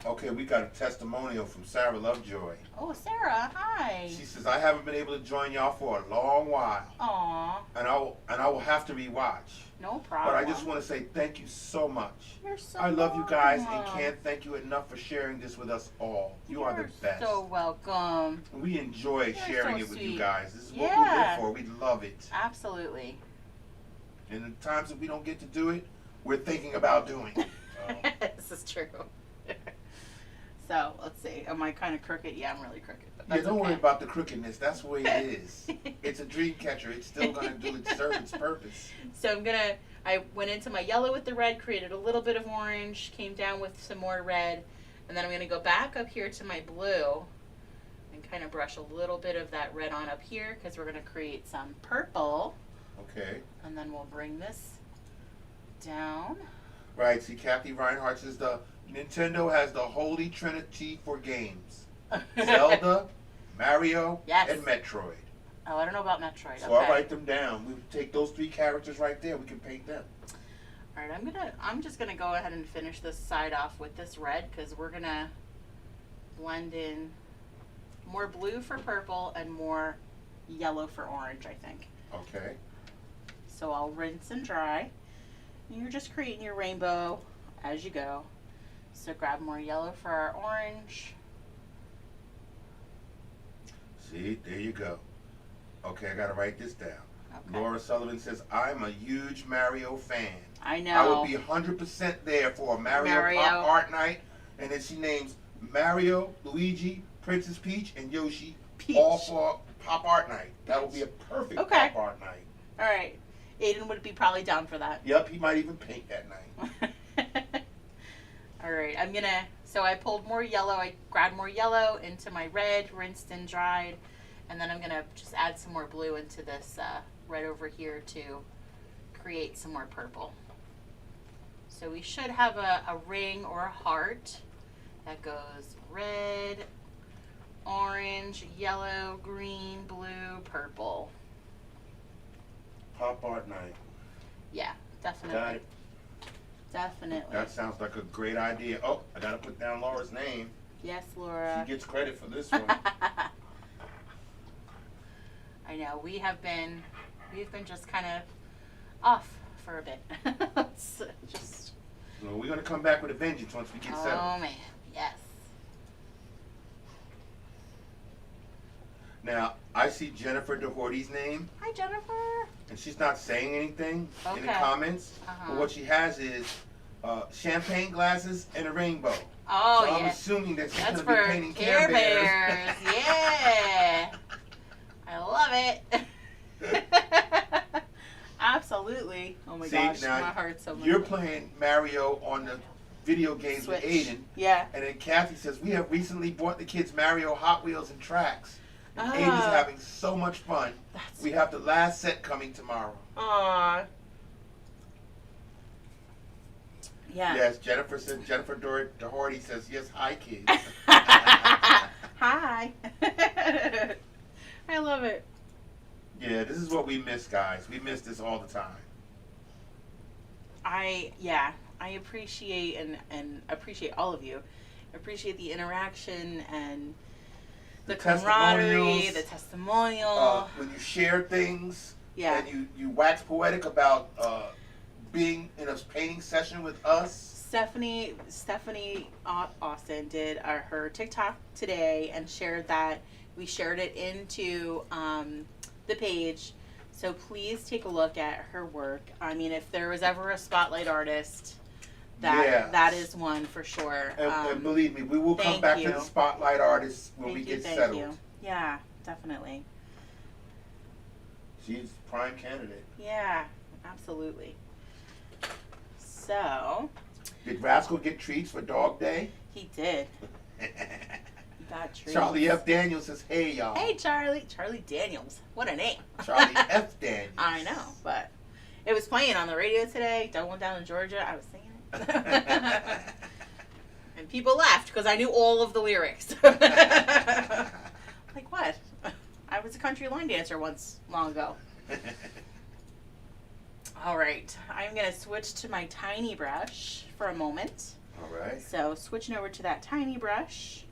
Okay, we got a testimonial from Sarah Lovejoy. Oh, Sarah, hi. She says, I haven't been able to join y'all for a long while. Aw. And I will have to rewatch. No problem. But I just want to say thank you so much. You're so I love you guys and welcome. can't thank you enough for sharing this with us all. You are the best. You're so welcome. We enjoy sharing so it with sweet. you guys. This is what we live for. We love it. Absolutely. And the times that we don't get to do it, we're thinking about doing it. This is true. So, let's see. Am I kind of crooked? Yeah, I'm really crooked. But Yeah, that's don't okay. worry about the crookedness. That's the way it is. It's a Dreamcatcher. It's still going to serve its purpose. So I went into my yellow with the red, created a little bit of orange, came down with some more red, and then I'm going to go back up here to my blue and kind of brush a little bit of that red on up here because we're going to create some purple. Okay. And then we'll bring this down. Right. See, Kathy Reinhardt says the Nintendo has the holy trinity for games. Zelda, Mario, Yes. and Metroid. Oh, I don't know about Metroid. So I'll write them down. We take those 3 characters right there. We can paint them. All right, I'm just gonna go ahead and finish this side off with this red because we're gonna blend in more blue for purple and more yellow for orange, I think. Okay. So I'll rinse and dry. And you're just creating your rainbow as you go. So grab more yellow for our orange. See, there you go. Okay, I gotta write this down. Okay. Laura Sullivan says, I'm a huge Mario fan. I know. I would be 100% there for a Mario Pop Art Night. And then she names Mario, Luigi, Princess Peach, and Yoshi Peach. all for Pop Art Night. That would be a perfect Okay. Pop Art Night. All right. Aiden would be probably down for that. Yep, he might even paint that night. All right, so I pulled more yellow, I grabbed more yellow into my red, rinsed and dried, and then I'm gonna just add some more blue into this red over here to create some more purple. So we should have a ring or a heart that goes red, orange, orange, yellow, green, blue, purple. Pop art night. Yeah, definitely. Got it. Definitely. That sounds like a great idea. Oh, I gotta put down Laura's name. Yes, Laura. She gets credit for this one. I know we've been just kind of off for a bit. It's just. Well, we're gonna come back with a vengeance once we get settled. Oh man, yes. Now I see Jennifer DeHorty's name, Hi, Jennifer. and she's not saying anything in the Okay. comments. Uh-huh. But what she has is champagne glasses and a rainbow. Oh so I'm yeah. assuming that she's That's gonna for be painting Care Care Bears. Bears. Yeah. I love it. Absolutely. Oh my See, gosh, now, my heart's so much. You're playing Mario on the video games Switch. with Aiden. Yeah. And then Kathy says, we have recently bought the kids Mario Hot Wheels and tracks. And Aiden's Ah. having so much fun. That's We have the last set coming tomorrow. Aw. Yeah. Yes, Jennifer DeHorty says, yes, hi, kids. Hi. I love it. Yeah, this is what we miss, guys. We miss this all the time. I appreciate and appreciate all of you. I appreciate the interaction and the camaraderie, the testimonial. When you share things, Yeah. and you wax poetic about being in a painting session with us. Stephanie Austin did her TikTok today and shared that. We shared it into the page. So please take a look at her work. I mean, if there was ever a spotlight artist, that is one for sure. And believe me, we will come thank back you. to the spotlight artists when we Thank you, get thank settled. you. Yeah, definitely. She's prime candidate. Yeah, absolutely. So, Did Rascal get treats for Dog Day? he did. He got treats. Charlie F. Daniels says, hey, y'all. Hey, Charlie. Charlie Daniels. What a name. Charlie F. Daniels. I know, but it was playing on the radio today. Going down in Georgia. I was singing it. And people laughed because I knew all of the lyrics. Like, what? I was a country line dancer once, long ago. All right. I'm going to switch to my tiny brush for a moment. All right. So, switching over to that tiny brush,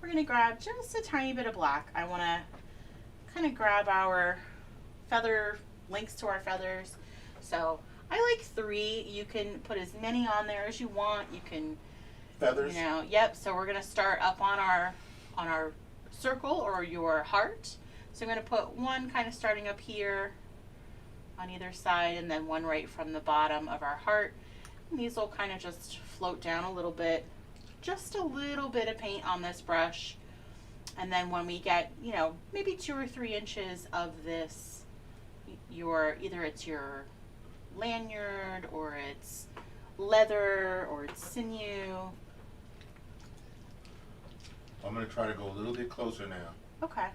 we're going to grab just a tiny bit of black. I want to kind of grab our feather, links to our feathers. So, I like 3. You can put as many on there as you want. You can, Feathers? Yep. So, we're going to start up on our circle or your heart. So, I'm going to put one kind of starting up here on either side, and then one right from the bottom of our heart. And these will kind of just float down a little bit. Just a little bit of paint on this brush. And then when we get, maybe 2 or 3 inches of this, either it's your lanyard, or it's leather, or it's sinew. I'm going to try to go a little bit closer now. Okay.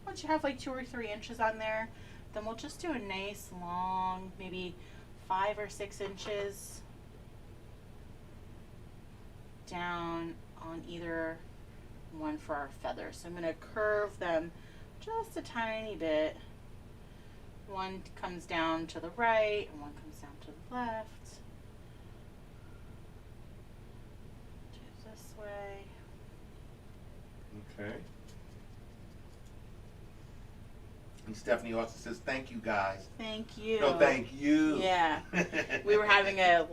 Once you have like 2 or 3 inches on there, then we'll just do a nice long, maybe 5 or 6 inches down on either one for our feathers. So I'm going to curve them just a tiny bit. One comes down to the right and one comes down to the left. Do it this way. Okay. And Stephanie also says, thank you, guys. Thank you. No, thank you. Yeah. We were having a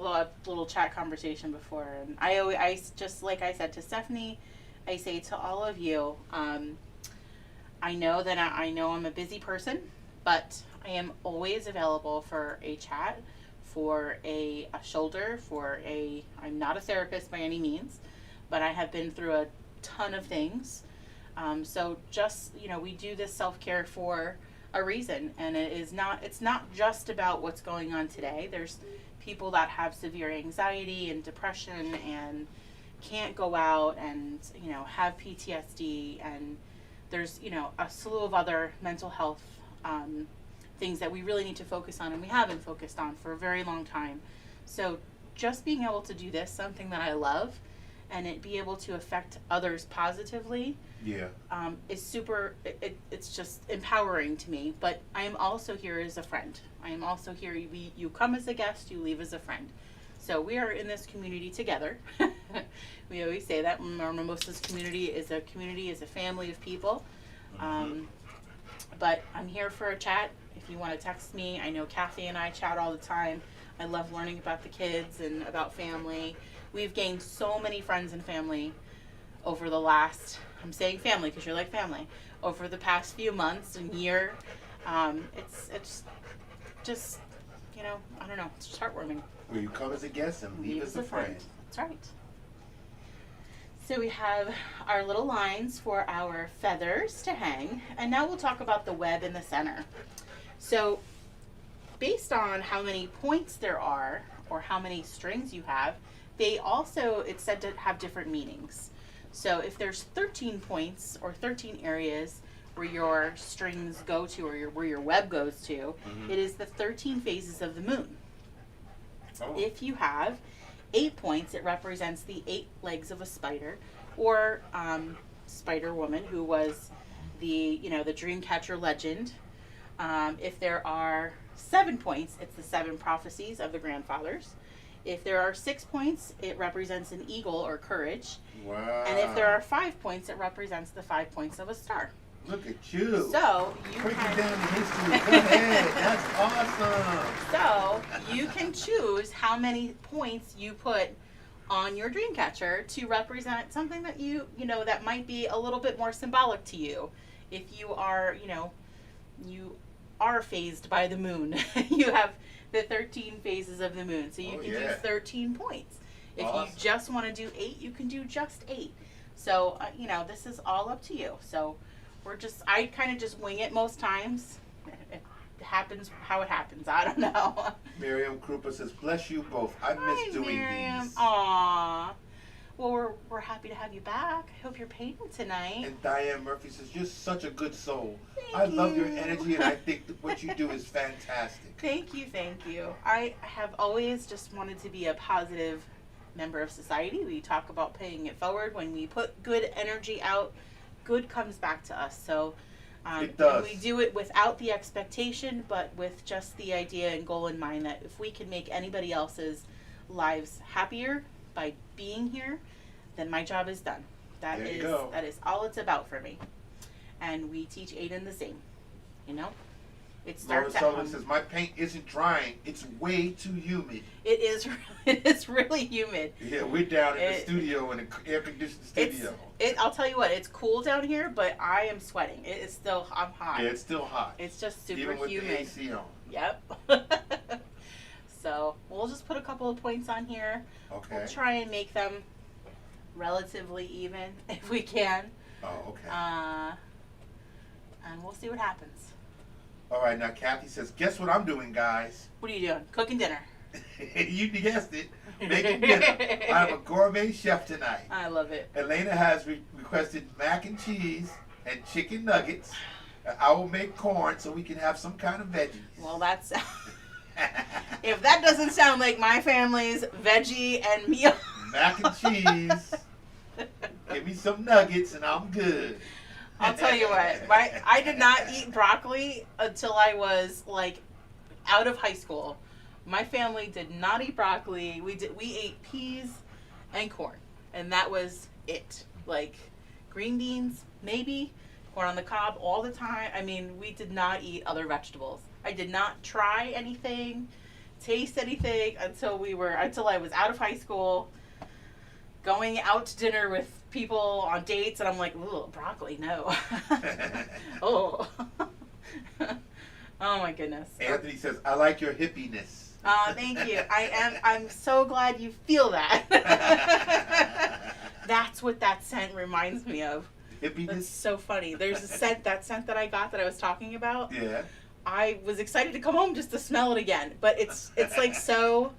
little chat conversation before, and I just, like I said to Stephanie, I say to all of you, I know that I'm a busy person, but I am always available for a chat, for a shoulder, I'm not a therapist by any means, but I have been through a ton of things. So just, we do this self-care for a reason, and it's not just about what's going on today. There's people that have severe anxiety and depression and can't go out and, have PTSD, and there's, a slew of other mental health things that we really need to focus on, and we haven't focused on for a very long time. So just being able to do this, something that I love, and it be able to affect others positively, Yeah. is super, it's just empowering to me. But I am also here as a friend. I am also here, you come as a guest, you leave as a friend. So we are in this community together. We always say that our Mimosas community is a family of people. But I'm here for a chat. If you want to text me, I know Kathy and I chat all the time. I love learning about the kids and about family. We've gained so many friends and family over the last, I'm saying family because you're like family, over the past few months and year. It's just, you know, I don't know, it's just heartwarming. Where you come as a guest and leave as a friend. That's right. So we have our little lines for our feathers to hang, and now we'll talk about the web in the center. So based on how many points there are or how many strings you have, they also, it's said to have different meanings. So if there's 13 points or 13 areas where your strings go to or where your web goes to, it is the 13 phases of the moon. Oh. If you have 8 points, it represents the 8 legs of a spider, or Spider Woman, who was the Dreamcatcher legend. If there are 7 points, it's the 7 prophecies of the grandfathers. If there are 6 points, it represents an eagle or courage. Wow. And if there are 5 points, it represents the 5 points of a star. Look at you. So you breaking can down the history. Go ahead. That's awesome. So you can choose how many points you put on your Dreamcatcher to represent something that you know that might be a little bit more symbolic to you. If you are, you are phased by the moon. You have the 13 phases of the moon. So you can do 13 points. If you just want to do 8, you can do just 8. So, this is all up to you. So I kind of just wing it most times. It happens how it happens. I don't know. Miriam Krupa says, bless you both. I miss doing Miriam. these. Aww. Well, we're happy to have you back. I hope you're painting tonight. And Diane Murphy says, you're such a good soul. Thank you. Love your energy, and I think that what you do is fantastic. Thank you. I have always just wanted to be a positive member of society. We talk about paying it forward. When we put good energy out, good comes back to us. So it does. And we do it without the expectation, but with just the idea and goal in mind that if we can make anybody else's lives happier by being here, then my job is done. That is all it's about for me. And we teach Aiden the same. It starts Laura Sullivan says, my paint isn't drying. It's way too humid. It is really humid. Yeah, we're down in the studio, in an air-conditioned studio. I'll tell you what, it's cool down here, but I am sweating. I'm hot. Yeah, it's still hot. It's just super even with humid. The AC on. Yep. So we'll just put a couple of points on here. Okay. We'll try and make them relatively even if we can. Oh, okay. And we'll see what happens. All right, now Kathy says, guess what I'm doing, guys? What are you doing? Cooking dinner. You guessed it. Making dinner. I'm a gourmet chef tonight. I love it. Elena has requested mac and cheese and chicken nuggets. I will make corn so we can have some kind of veggies. Well, that's... If that doesn't sound like my family's veggie and meal... Mac and cheese. Give me some nuggets and I'm good. I'll tell you what, I did not eat broccoli until I was out of high school. My family did not eat broccoli. We ate peas and corn, and that was it. Green beans, maybe, corn on the cob all the time. I mean, we did not eat other vegetables. I did not try anything, taste anything until I was out of high school, going out to dinner with people on dates, and I'm like, ooh, broccoli, no. Oh. Oh my goodness. Anthony says, I like your hippiness. Thank you. I'm so glad you feel that. That's what that scent reminds me of. Hippiness? That's so funny. There's that scent that I got that I was talking about. Yeah. I was excited to come home just to smell it again, but it's so...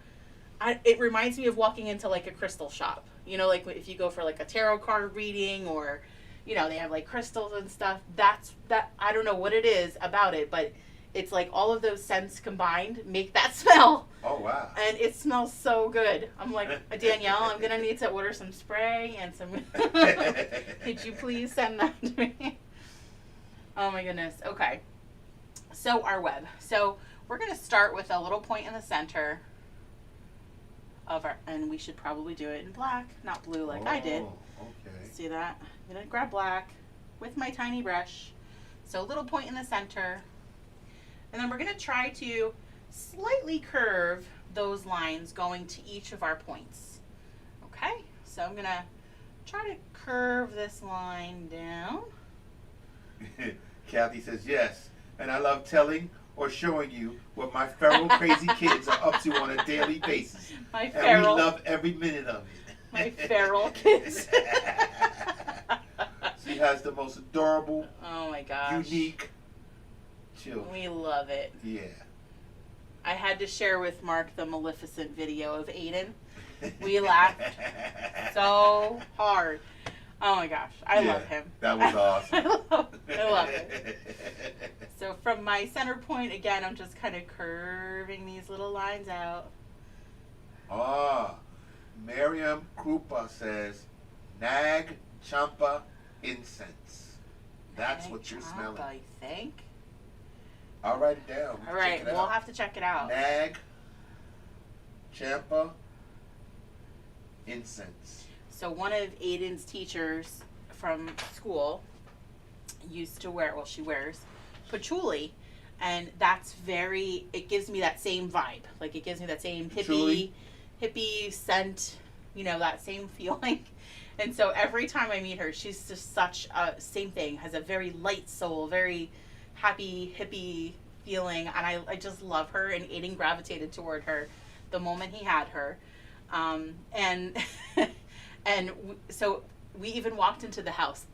it reminds me of walking into a crystal shop. If you go for a tarot card reading, or, they have crystals and stuff. I don't know what it is about it, but it's all of those scents combined make that smell. Oh, wow. And it smells so good. I'm like, Danielle, I'm going to need to order some spray and some... Could you please send that to me? Oh, my goodness. Okay. So our web. So we're going to start with a little point in the center of our... And we should probably do it in black, not blue like I did. Okay. See that? I'm going to grab black with my tiny brush. So a little point in the center. And then we're going to try to slightly curve those lines going to each of our points. Okay, so I'm going to try to curve this line down. Kathy says yes, and I love telling or showing you what my feral crazy kids are up to on a daily basis. My and feral, we love every minute of it. My feral kids. She has the most adorable, oh my gosh, unique children. We love it. Yeah. I had to share with Mark the Maleficent video of Aiden. We laughed so hard. Oh my gosh, I love him. That was awesome. I love it. So from my center point, again, I'm just kind of curving these little lines out. Ah, Miriam Krupa says, Nag Champa incense. That's what you're smelling. I think. I'll write it down. All right, we'll have to check it out. Nag Champa incense. So one of Aiden's teachers from school used to wear, well, she wears patchouli, and that's very, it gives me that same vibe. Like, it gives me that same hippie scent, you know, that same feeling. And so every time I meet her, she's just such a, same thing, has a very light soul, very happy, hippie feeling, and I just love her, and Aiden gravitated toward her the moment he had her. And so we even walked into the house.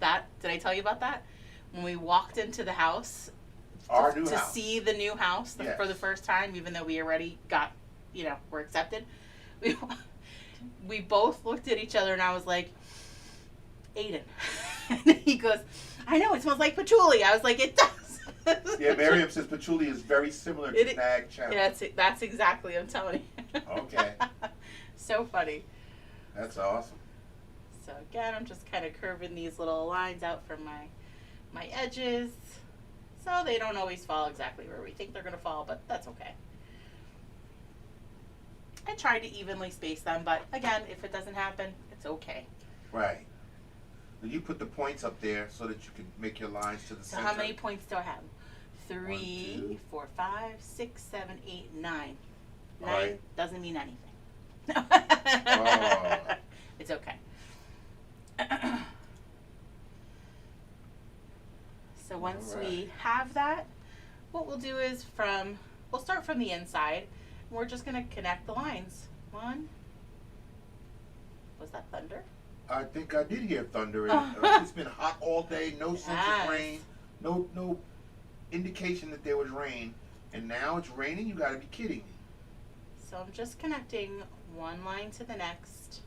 Did I tell you about that? When we walked into the house to see the new house for the first time, even though we already got, you know, were accepted, we both looked at each other, and I was like, Aiden. And he goes, I know, it smells like patchouli. I was like, it does. Yeah, Miriam says patchouli is very similar to Nag Champa. Yeah, that's exactly, I'm telling you. Okay. So funny. That's awesome. So again, I'm just kind of curving these little lines out from my edges, so they don't always fall exactly where we think they're going to fall, but that's okay. I tried to evenly space them, but again, if it doesn't happen, it's okay. Right. You put the points up there so that you can make your lines to the center. So how many points do I have? 3, 1, 2. 4, 5, 6, 7, 8, 9. 9 right. Doesn't mean anything. Oh. It's okay. So once we have that, what we'll do is we'll start from the inside. And we're just going to connect the lines. 1. Was that thunder? I think I did hear thunder. It's been hot all day, no sense of rain, no indication that there was rain, and now it's raining? You gotta be kidding me. So I'm just connecting one line to the next,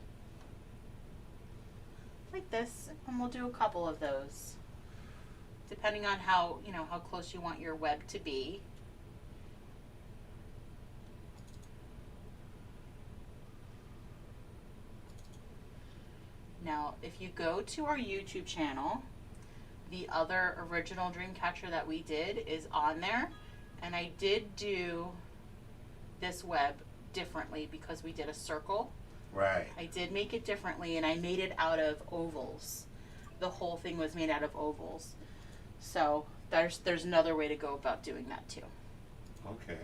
like this, and we'll do a couple of those, depending on how close you want your web to be. Now, if you go to our YouTube channel, the other original Dreamcatcher that we did is on there. And I did do this web differently because we did a circle. Right. I did make it differently, and I made it out of ovals. The whole thing was made out of ovals. So there's another way to go about doing that too. Okay.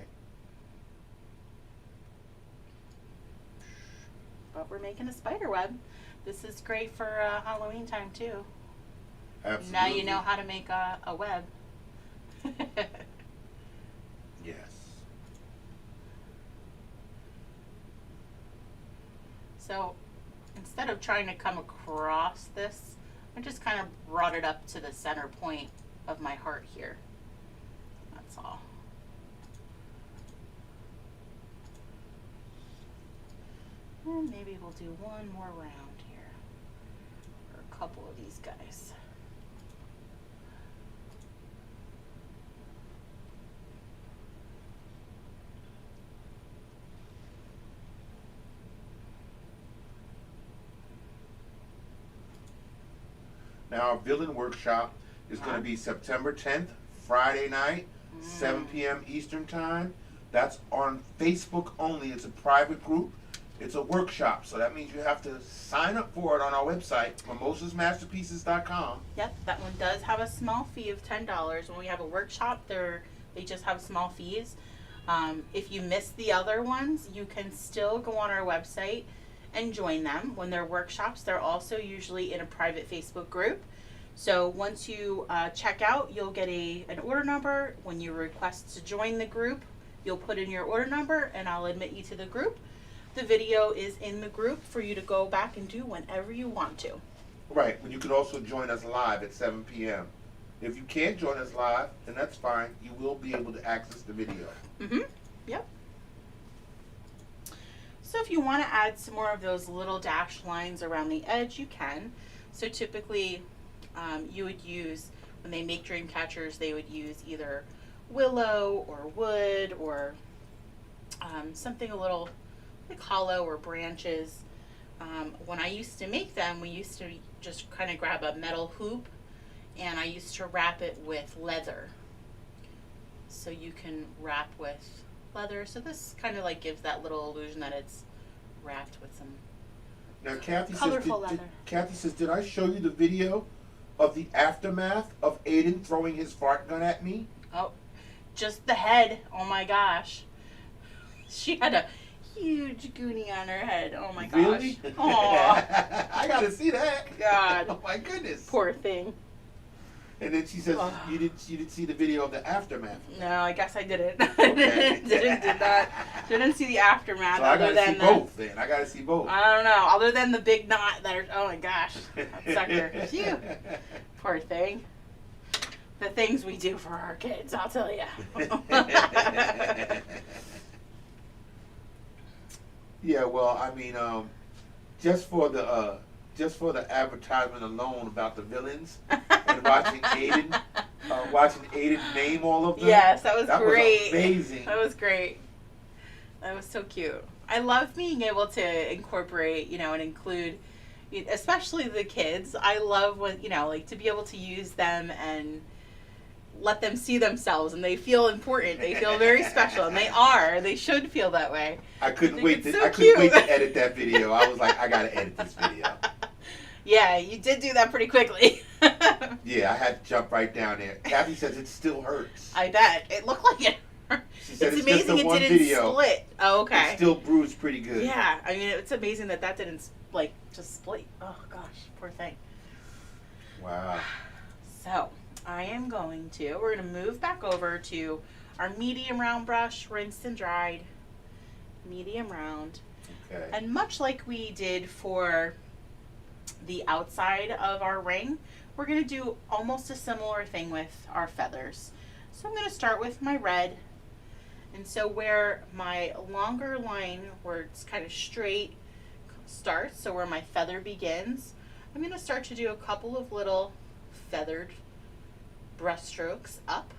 But we're making a spider web. This is great for Halloween time too. Absolutely. Now you know how to make a web. Yes. So instead of trying to come across this, I just kind of brought it up to the center point of my heart here. That's all. And maybe we'll do one more round here, or a couple of these guys. Now, our villain workshop is going to be September 10th, Friday night, 7 p.m. Eastern Time. That's on Facebook only. It's a private group. It's a workshop, so that means you have to sign up for it on our website, Mimosasmasterpieces.com. Yep, that one does have a small fee of $10. When we have a workshop, they just have small fees. If you miss the other ones, you can still go on our website and join them. When they're workshops, they're also usually in a private Facebook group. So once you check out, you'll get an order number. When you request to join the group, you'll put in your order number and I'll admit you to the group. The video is in the group for you to go back and do whenever you want to. Right, but you can also join us live at 7 p.m. If you can't join us live, then that's fine. You will be able to access the video. Yep. So if you want to add some more of those little dashed lines around the edge, you can. So typically, you would use, when they make dream catchers, they would use either willow or wood or something a little like hollow or branches. When I used to make them, we used to just kind of grab a metal hoop and I used to wrap it with leather. So you can wrap with leather. So this kind of like gives that little illusion that it's wrapped with some Now, Kathy colorful says, leather. Kathy says, did I show you the video of the aftermath of Aiden throwing his fart gun at me? Oh, just the head. Oh my gosh. She had a huge goonie on her head. Oh my gosh. Really? Aw. I gotta see that. God. Oh my goodness. Poor thing. And then she says, you didn't see the video of the aftermath. No, I guess I didn't. Okay. Didn't see the aftermath. So I gotta see both then. I gotta see both. I don't know. Other than the big knot that are, oh my gosh. That sucker. Phew. Poor thing. The things we do for our kids, I'll tell you. Yeah, well, I mean, just for the advertisement alone about the villains and watching Aiden name all of them. Yes, that was great. Was amazing. That was great. That was so cute. I love being able to incorporate, and include, especially the kids. I love when, like to be able to use them and let them see themselves, and they feel important. They feel very special, and they should feel that way. I couldn't wait to edit that video. I was like, I gotta edit this video. Yeah, you did do that pretty quickly. Yeah, I had to jump right down there. Kathy says it still hurts. I bet. It looked like it hurt. She said it's amazing just the it didn't video. split. Oh, okay. It's still bruised pretty good. Yeah, I mean, it's amazing that didn't, just split. Oh, gosh, poor thing. Wow. So, we're going to move back over to our medium round brush, rinsed and dried. Medium round. Okay. And much like we did for the outside of our ring, we're going to do almost a similar thing with our feathers. So I'm going to start with my red. And so where my longer line, where it's kind of straight starts, so where my feather begins, I'm going to start to do a couple of little feathered brush strokes up.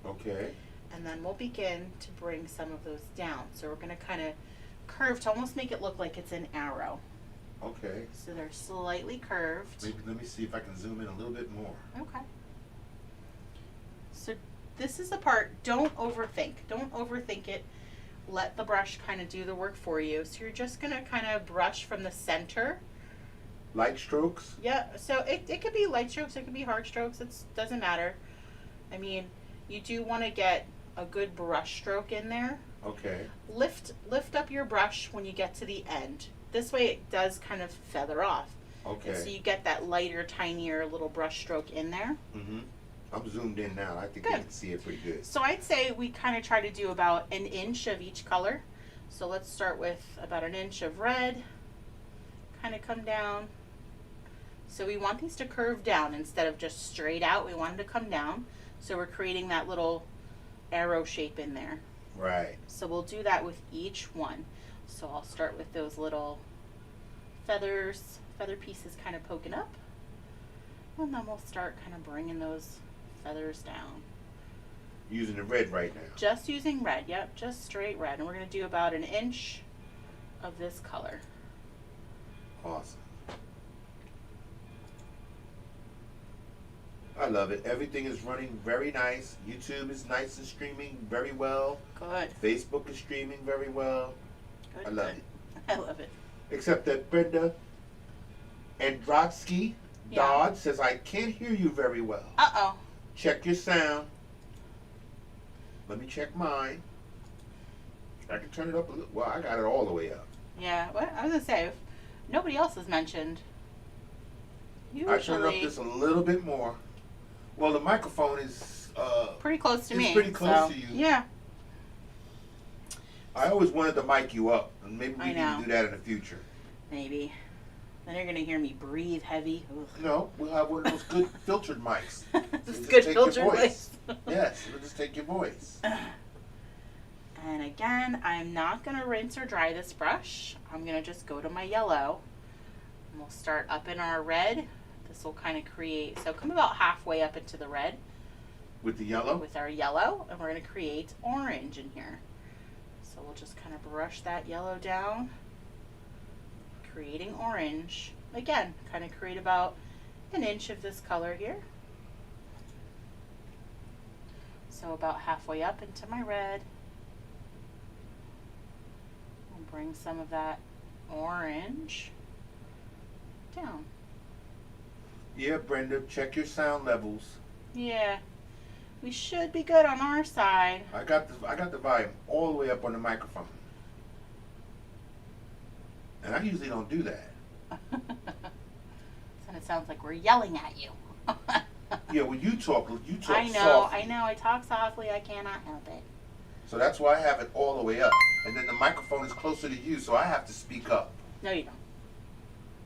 Okay. And then we'll begin to bring some of those down. So we're going to kind of curve to almost make it look like it's an arrow. Okay. So they're slightly curved. Maybe let me see if I can zoom in a little bit more. Okay. So this is the part, don't overthink. Don't overthink it. Let the brush kind of do the work for you. So you're just going to kind of brush from the center. Light strokes? Yeah, so it could be light strokes, it could be hard strokes, it doesn't matter. I mean, you do want to get a good brush stroke in there. Okay. Lift up your brush when you get to the end. This way it does kind of feather off. Okay. And so you get that lighter, tinier little brush stroke in there. Mm-hmm. I'm zoomed in now. I think Good. you can see it pretty good. So I'd say we kind of try to do about an inch of each color. So let's start with about an inch of red. Kind of come down. So we want these to curve down instead of just straight out. We want them to come down. So we're creating that little arrow shape in there. Right. So we'll do that with each one. So I'll start with those little feather pieces kind of poking up. And then we'll start kind of bringing those feathers down. Using the red right now. Just using red, yep, just straight red. And we're going to do about an inch of this color. Awesome. I love it. Everything is running very nice. YouTube is nice and streaming very well. Good. Facebook is streaming very well. Good. I love it. I love it. Except that Brenda Androtsky Dodd says, I can't hear you very well. Uh-oh. Check your sound. Let me check mine. I can turn it up a little. Well, I got it all the way up. Yeah, what I was gonna say, if nobody else has mentioned. Usually, I turn it up just a little bit more. Well, the microphone is pretty close to me. It's pretty close to you. Yeah. I always wanted to mic you up, and maybe we I need know. to do that in the future. Maybe. Then you're gonna hear me breathe heavy. Ugh. No, we'll have one of those good filtered mics. This Just good take your filtered voice. voice. Yes, it'll just take your voice. And again, I'm not gonna rinse or dry this brush. I'm gonna just go to my yellow. And we'll start up in our red. This will kind of create, so come about halfway up into the red. With the yellow? With our yellow, and we're gonna create orange in here. So we'll just kind of brush that yellow down, creating orange. Again, kind of create about an inch of this color here. So about halfway up into my red. I'll bring some of that orange down. Yeah, Brenda, check your sound levels. Yeah, we should be good on our side. I got the volume all the way up on the microphone. And I usually don't do that. Then it sounds like we're yelling at you. Yeah, when you talk I know, softly. I know. I talk softly. I cannot help it. So that's why I have it all the way up. And then the microphone is closer to you, so I have to speak up. No, you don't.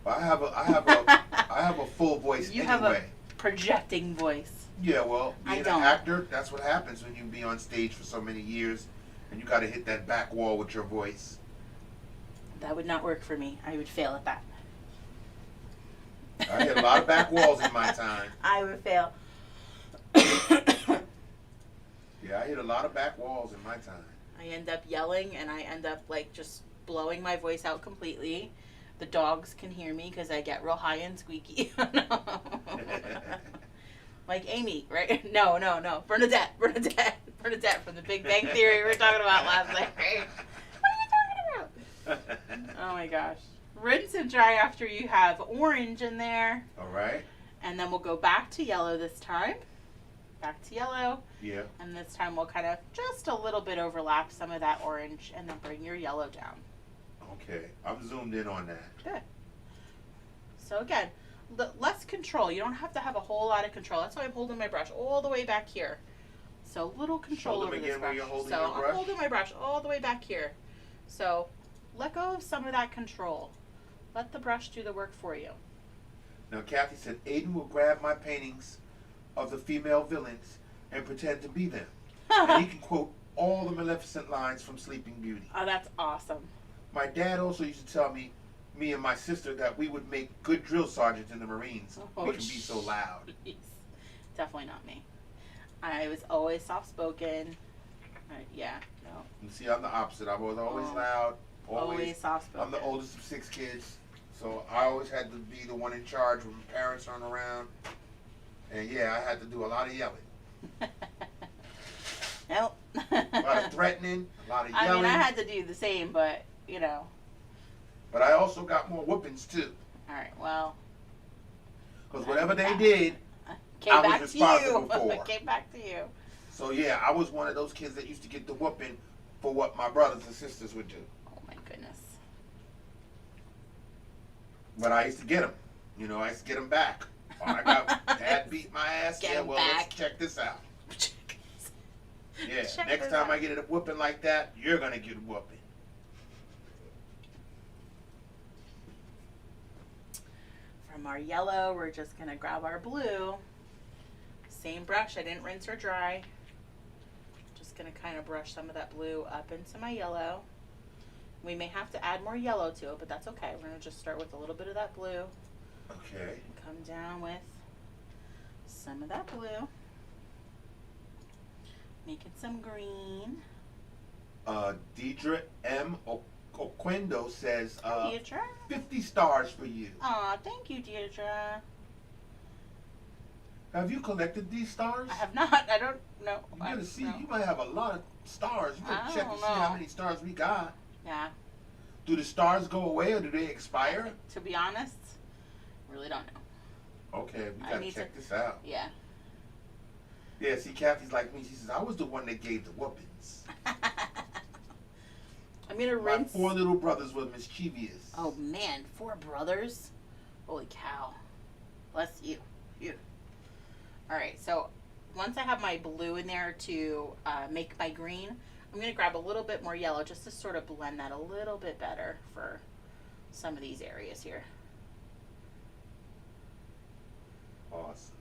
I have a full voice You anyway. have a projecting voice. Yeah, well, I being don't. an actor, that's what happens when you be on stage for so many years, and you got to hit that back wall with your voice. That would not work for me. I would fail at that. I hit a lot of back walls in my time. I would fail. Yeah, I hit a lot of back walls in my time. I end up yelling, and I end up like just blowing my voice out completely. The dogs can hear me because I get real high and squeaky. Like Amy, right? No. Bernadette from the Big Bang Theory we were talking about last night. What are you talking about? Oh my gosh. Rinse and dry after you have orange in there. All right. And then we'll go back to yellow this time. Back to yellow. Yeah. And this time we'll kind of just a little bit overlap some of that orange and then bring your yellow down. Okay, I'm zoomed in on that. Good. So again, less control. You don't have to have a whole lot of control. That's why I'm holding my brush all the way back here. So little control Show them over this again where brush. you're holding So your brush. I'm holding my brush all the way back here. So let go of some of that control. Let the brush do the work for you. Now, Kathy said, Aiden will grab my paintings of the female villains and pretend to be them. And he can quote all the Maleficent lines from Sleeping Beauty. Oh, that's awesome. My dad also used to tell me and my sister, that we would make good drill sergeants in the Marines. Oh, We can be so loud. Jeez. Definitely not me. I was always soft-spoken. Yeah, no. You see, I'm the opposite. I was always Oh. loud. Always soft-spoken. I'm the oldest of 6 kids. So I always had to be the one in charge when my parents aren't around. And yeah, I had to do a lot of yelling. Nope. A lot of threatening, a lot of yelling. I mean, I had to do the same, but, you know. But I also got more whoopings too. All right, well. Because whatever they did, Came I was back responsible to you. for. Came back to you. so yeah, I was one of those kids that used to get the whooping for what my brothers and sisters would do. Oh, my goodness. But I used to get them. You know, I used to get them back. Oh, I got Dad beat my ass. Get yeah, 'em well, back. let's check this out. Yeah, Check next this time I out. get a whooping like that, you're going to get a whooping. From our yellow, we're just going to grab our blue. Same brush. I didn't rinse or dry. Just going to kind of brush some of that blue up into my yellow. We may have to add more yellow to it, but that's okay. We're going to just start with a little bit of that blue. Okay. And come down with some of that blue. Making some green. Deidre M. Oquendo says, Deirdre. 50 stars for you. Aw, thank you, Deirdre. Have you collected these stars? I have not. I don't know. You gotta see. No. You might have a lot of stars. You gotta check to see how many stars we got. Yeah. Do the stars go away or do they expire? To be honest, really don't know. Okay, we gotta check this out. Yeah. Yeah, see, Kathy's like me. She says, I was the one that gave the whoopings. I'm gonna rinse. My 4 little brothers were mischievous. Oh man, 4 brothers? Holy cow. Bless you. You. Alright, so once I have my blue in there to make my green, I'm gonna grab a little bit more yellow just to sort of blend that a little bit better for some of these areas here. Awesome.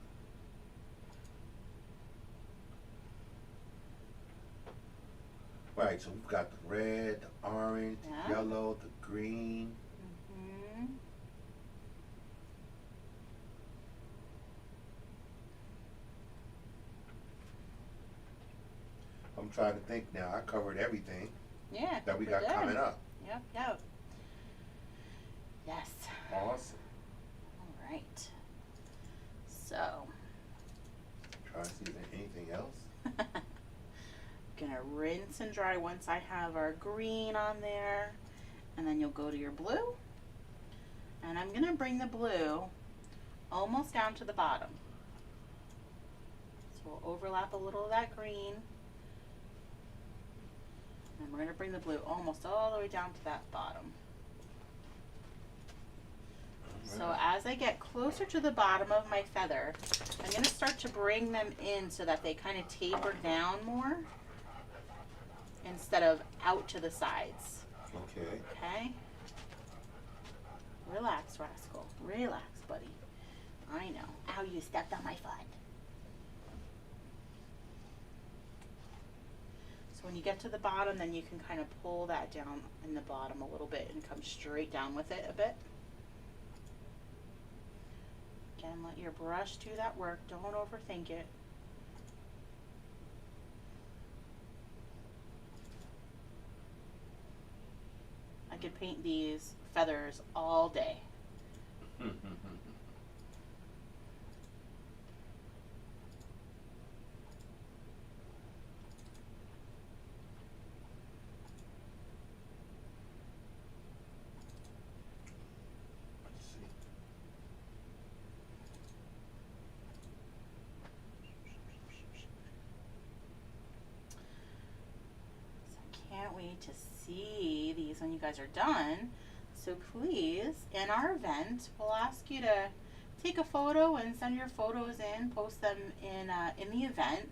Right, so we've got the red, the orange, the yellow, the green. Mm-hmm. I'm trying to think now. I covered everything. Yeah. That we got coming up. Yep, yep. Yes. Awesome. All right. So. Try to see if there's anything else. Gonna rinse and dry once I have our green on there, and then you'll go to your blue, and I'm gonna bring the blue almost down to the bottom. So we'll overlap a little of that green, and we're gonna bring the blue almost all the way down to that bottom. So as I get closer to the bottom of my feather, I'm gonna start to bring them in so that they kind of taper down more, instead of out to the sides. Okay. Okay? Relax, rascal. Relax, buddy. I know. Ow, you stepped on my foot. So when you get to the bottom, then you can kind of pull that down in the bottom a little bit and come straight down with it a bit. Again, let your brush do that work. Don't overthink it. I could paint these feathers all day. Can't wait to see these when you guys are done. So please, in our event, we'll ask you to take a photo and send your photos in. Post them in the event.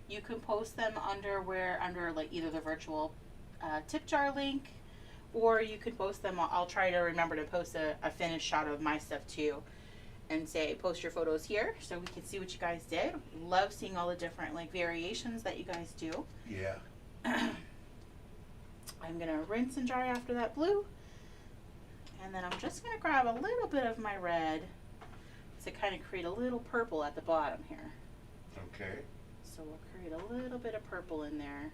You can post them under like either the virtual tip jar link, or you could post them. I'll try to remember to post a finished shot of my stuff too, and say post your photos here so we can see what you guys did. Love seeing all the different like variations that you guys do. Yeah. I'm going to rinse and dry after that blue, and then I'm just going to grab a little bit of my red to kind of create a little purple at the bottom here. Okay. So we'll create a little bit of purple in there.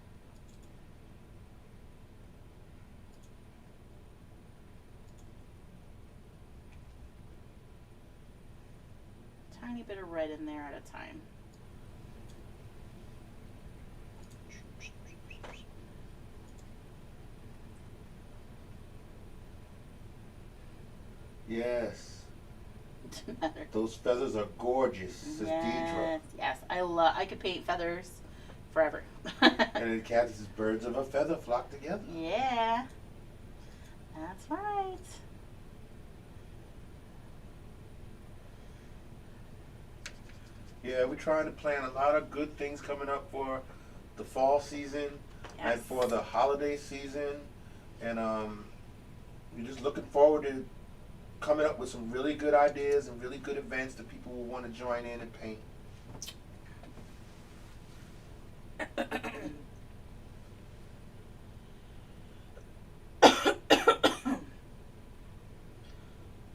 Tiny bit of red in there at a time. Yes. Those feathers are gorgeous, says Deidre. Yes, I could paint feathers forever. And then Kathy says birds of a feather flock together. Yeah. That's right. Yeah, we're trying to plan a lot of good things coming up for the fall season and for the holiday season. And we're just looking forward to coming up with some really good ideas and really good events that people will want to join in and paint.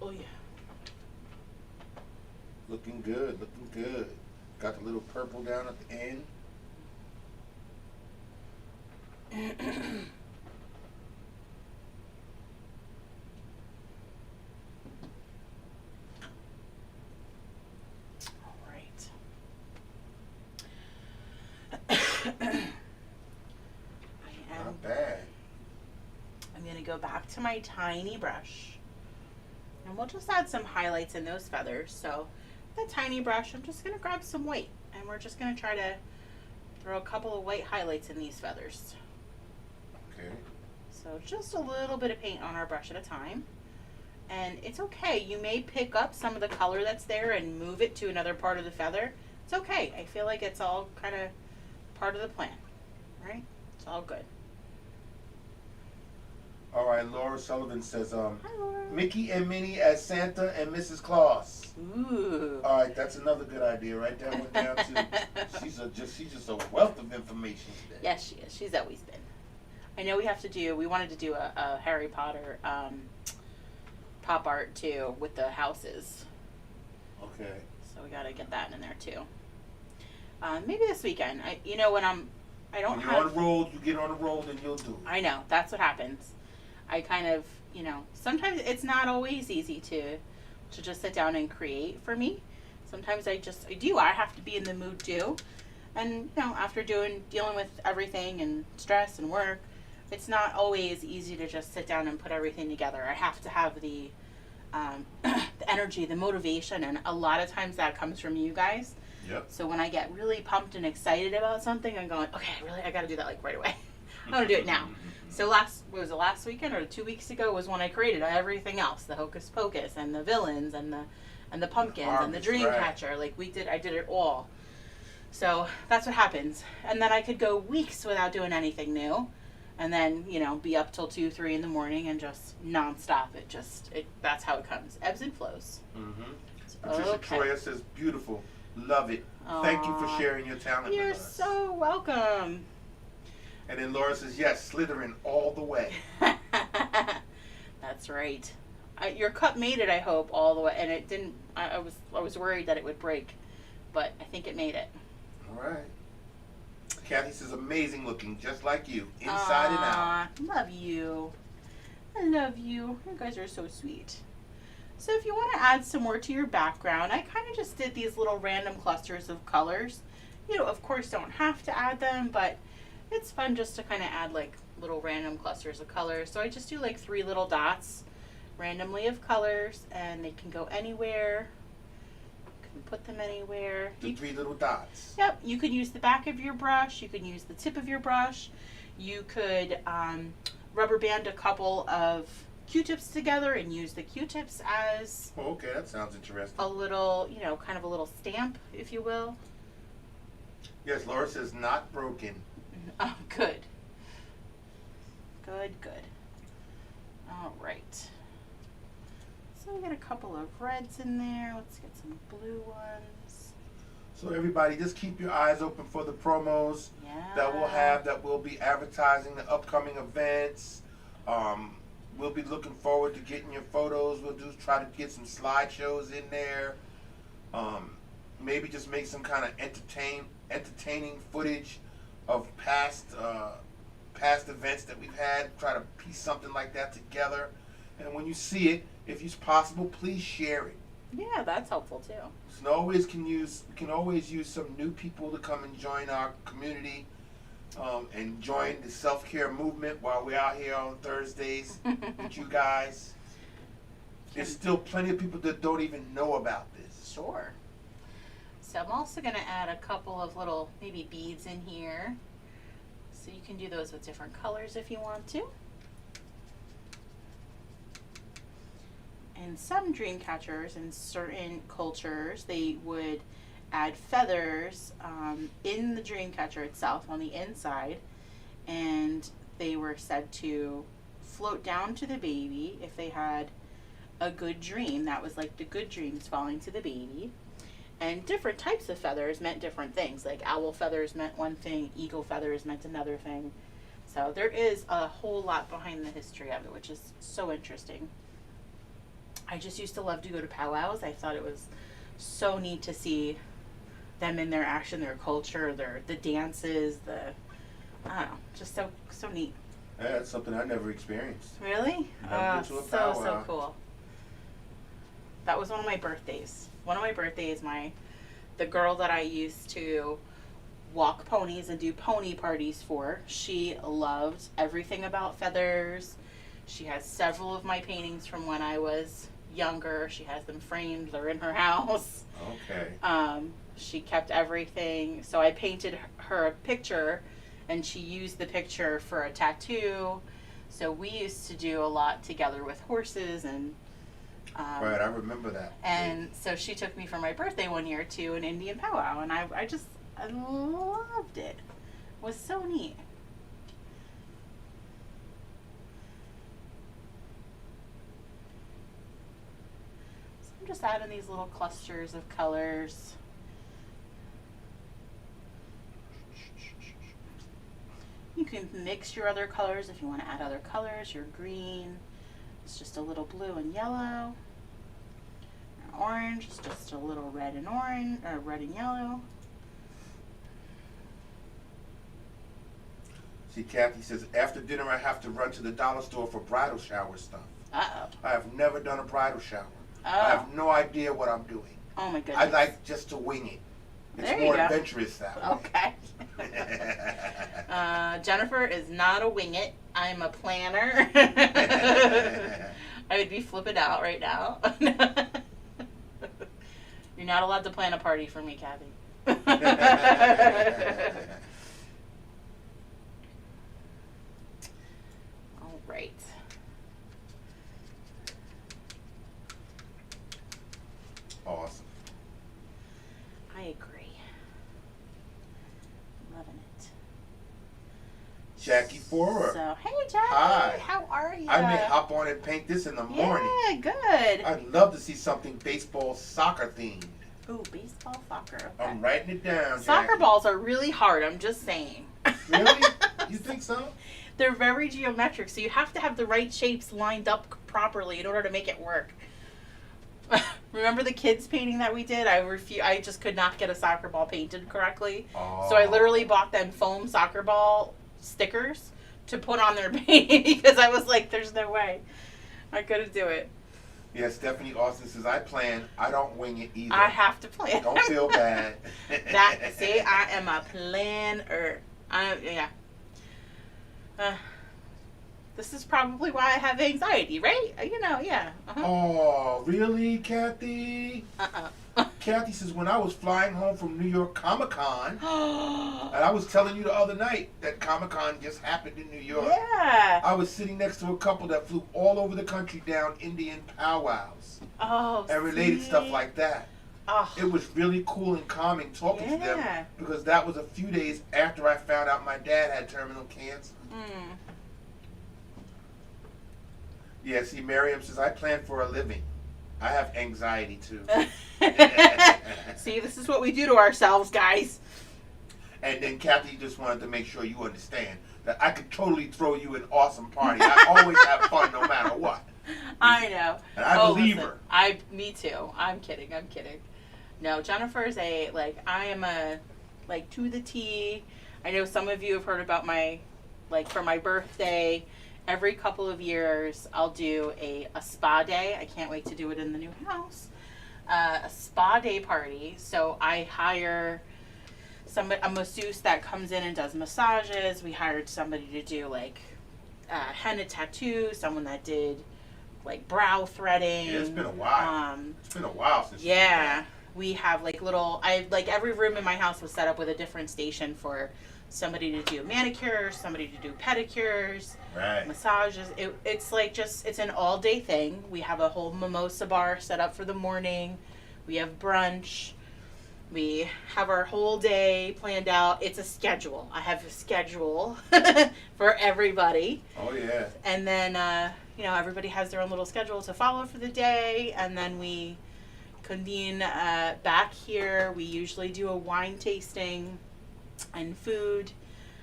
Oh yeah. Looking good, looking good. Got the little purple down at the end. go back to my tiny brush. And we'll just add some highlights in those feathers. So the tiny brush, I'm just going to grab some white. And we're just going to try to throw a couple of white highlights in these feathers. Okay. So just a little bit of paint on our brush at a time. And it's okay. You may pick up some of the color that's there and move it to another part of the feather. It's okay. I feel like it's all kind of part of the plan, right? It's all good. All right, Laura Sullivan says, Hi, Laura. Mickey and Minnie as Santa and Mrs. Claus. Ooh. All right, that's another good idea. Write that one down too. She's just a wealth of information today. Yes, she is. She's always been. I know we wanted to do a Harry Potter pop art too with the houses. Okay. So we got to get that in there too. Maybe this weekend. I don't When you're have. on the road, you get on the road and you'll do it. I know, that's what happens. I kind of, sometimes it's not always easy to just sit down and create for me. Sometimes I have to be in the mood too. And, after dealing with everything and stress and work, it's not always easy to just sit down and put everything together. I have to have the the energy, the motivation, and a lot of times that comes from you guys. Yep. So when I get really pumped and excited about something, I'm going, okay, I got to do that like right away. I want to do it now. So last weekend or 2 weeks ago was when I created everything else, the Hocus Pocus and the villains and the pumpkins and the Dreamcatcher. Like I did it all. So that's what happens. And then I could go weeks without doing anything new. And then, be up till 2, 3 in the morning and just nonstop. That's how it comes. Ebbs and flows. Mm-hmm. Patricia Troya says, beautiful. Love it. Aww. Thank you for sharing your talent You're with us. so welcome. And then Laura says, yes, Slytherin all the way. That's right. Your cup made it, I hope, all the way. And it didn't. I was worried that it would break. But I think it made it. All right. Kathy says, amazing looking, just like you, inside and out. Love you. I love you. You guys are so sweet. So if you want to add some more to your background, I kind of just did these little random clusters of colors. Of course, don't have to add them, but it's fun just to kind of add like little random clusters of colors. So I just do like 3 little dots randomly of colors, and they can go anywhere. Put them anywhere. The 3 little dots. Yep. You could use the back of your brush. You could use the tip of your brush. You could rubber band a couple of Q-tips together and use the Q-tips as Okay, that sounds interesting. a little, kind of a little stamp, if you will. Yes, Laura says, not broken. Oh, good. Good. All right. So we got a couple of reds in there. Let's get some blue ones. So everybody, just keep your eyes open for the promos that we'll be advertising the upcoming events. We'll be looking forward to getting your photos. We'll try to get some slideshows in there. Maybe just make some kind of entertaining footage of past events that we've had. Try to piece something like that together. And when you see it, if it's possible, please share it. Yeah, that's helpful too. We can always use some new people to come and join our community and join the self-care movement while we're out here on Thursdays with you guys. There's still plenty of people that don't even know about this. Sure. So I'm also going to add a couple of little maybe beads in here. So you can do those with different colors if you want to. In some dream catchers, in certain cultures, they would add feathers in the dream catcher itself on the inside, and they were said to float down to the baby if they had a good dream. That was like the good dreams falling to the baby. And different types of feathers meant different things. Like owl feathers meant one thing, eagle feathers meant another thing. So there is a whole lot behind the history of it, which is so interesting. I just used to love to go to powwows. I thought it was so neat to see them in their action, their culture, the dances, I don't know, just so neat. Yeah, that's something I never experienced. Really? Never been to a powwow. So cool. That was one of my birthdays. The girl that I used to walk ponies and do pony parties for, she loved everything about feathers. She has several of my paintings from when I was younger. She has them framed. They're in her house. Okay. She kept everything. So I painted her a picture, and she used the picture for a tattoo. So we used to do a lot together with horses and. Right, I remember that. And so she took me for my birthday one year to an Indian powwow, and I loved it. It was so neat. So I'm just adding these little clusters of colors. You can mix your other colors if you want to add other colors. Your green is just a little blue and yellow. Your orange is just a little red and orange, or red and yellow. See, Kathy says, after dinner I have to run to the dollar store for bridal shower stuff. Uh-oh. I have never done a bridal shower. Oh. I have no idea what I'm doing. Oh my goodness. I like just to wing it. It's There you more go. adventurous that way. Okay. Jennifer is not a wing it. I'm a planner. I would be flipping out right now. You're not allowed to plan a party for me, Kathy. All right. Awesome. I agree. Loving it. Jackie Forer. So, hey, Jackie. Hi. How are you? I may hop on and paint this in the morning. Yeah, good. I'd love to see something baseball soccer themed. Ooh, baseball, soccer. Okay. I'm writing it down. Soccer Jackie. balls are really hard, I'm just saying. Really? You think so? They're very geometric, so you have to have the right shapes lined up properly in order to make it work. Remember the kids painting that we did? I just could not get a soccer ball painted correctly. Oh. So I literally bought them foam soccer ball stickers to put on their painting because I was like, there's no way. I couldn't do it. Yeah, Stephanie Austin says, I don't wing it either. I have to plan. Don't feel bad. See, I am a planner. Yeah. This is probably why I have anxiety, right? You know, yeah. Uh-huh. Oh, really, Kathy? Kathy says, when I was flying home from New York Comic-Con, and I was telling you the other night that Comic-Con just happened in New York. Yeah. I was sitting next to a couple that flew all over the country down Indian powwows. Oh, and related see? stuff like that. Oh. It was really cool and calming talking to them because that was a few days after I found out my dad had terminal cancer. Mm. Yeah, see, Miriam says, I plan for a living. I have anxiety too. See, this is what we do to ourselves, guys. And then Kathy just wanted to make sure you understand that I could totally throw you an awesome party. I always have fun no matter what. I know. And I believe her. Me too. I'm kidding. No, Jennifer's I am a, to the T. I know some of you have heard about for my birthday, every couple of years, I'll do a spa day. I can't wait to do it in the new house. A spa day party. So I hire a masseuse that comes in and does massages. We hired somebody to do henna tattoo, someone that did brow threading. Yeah, it's been a while. It's been a while since. Yeah, we have every room in my house was set up with a different station for somebody to do manicures, somebody to do pedicures, right, massages. It's an all day thing. We have a whole mimosa bar set up for the morning. We have brunch. We have our whole day planned out. It's a schedule. I have a schedule for everybody. Oh yeah. And then everybody has their own little schedule to follow for the day, and then we convene back here. We usually do a wine tasting and food.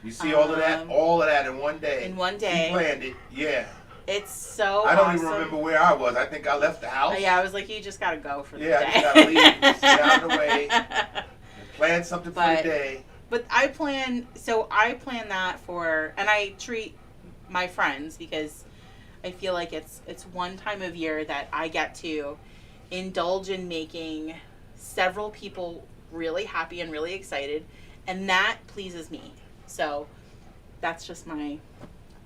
You see all of that in one day. In one day. She planned it, yeah. It's so I don't awesome. even remember where I was. I think I left the house. Yeah, I was like, you just gotta go for the day. Yeah, I just gotta leave. Just get out of the way. And plan something for the day. But I plan that and I treat my friends because I feel like it's one time of year that I get to indulge in making several people really happy and really excited, and that pleases me. So that's my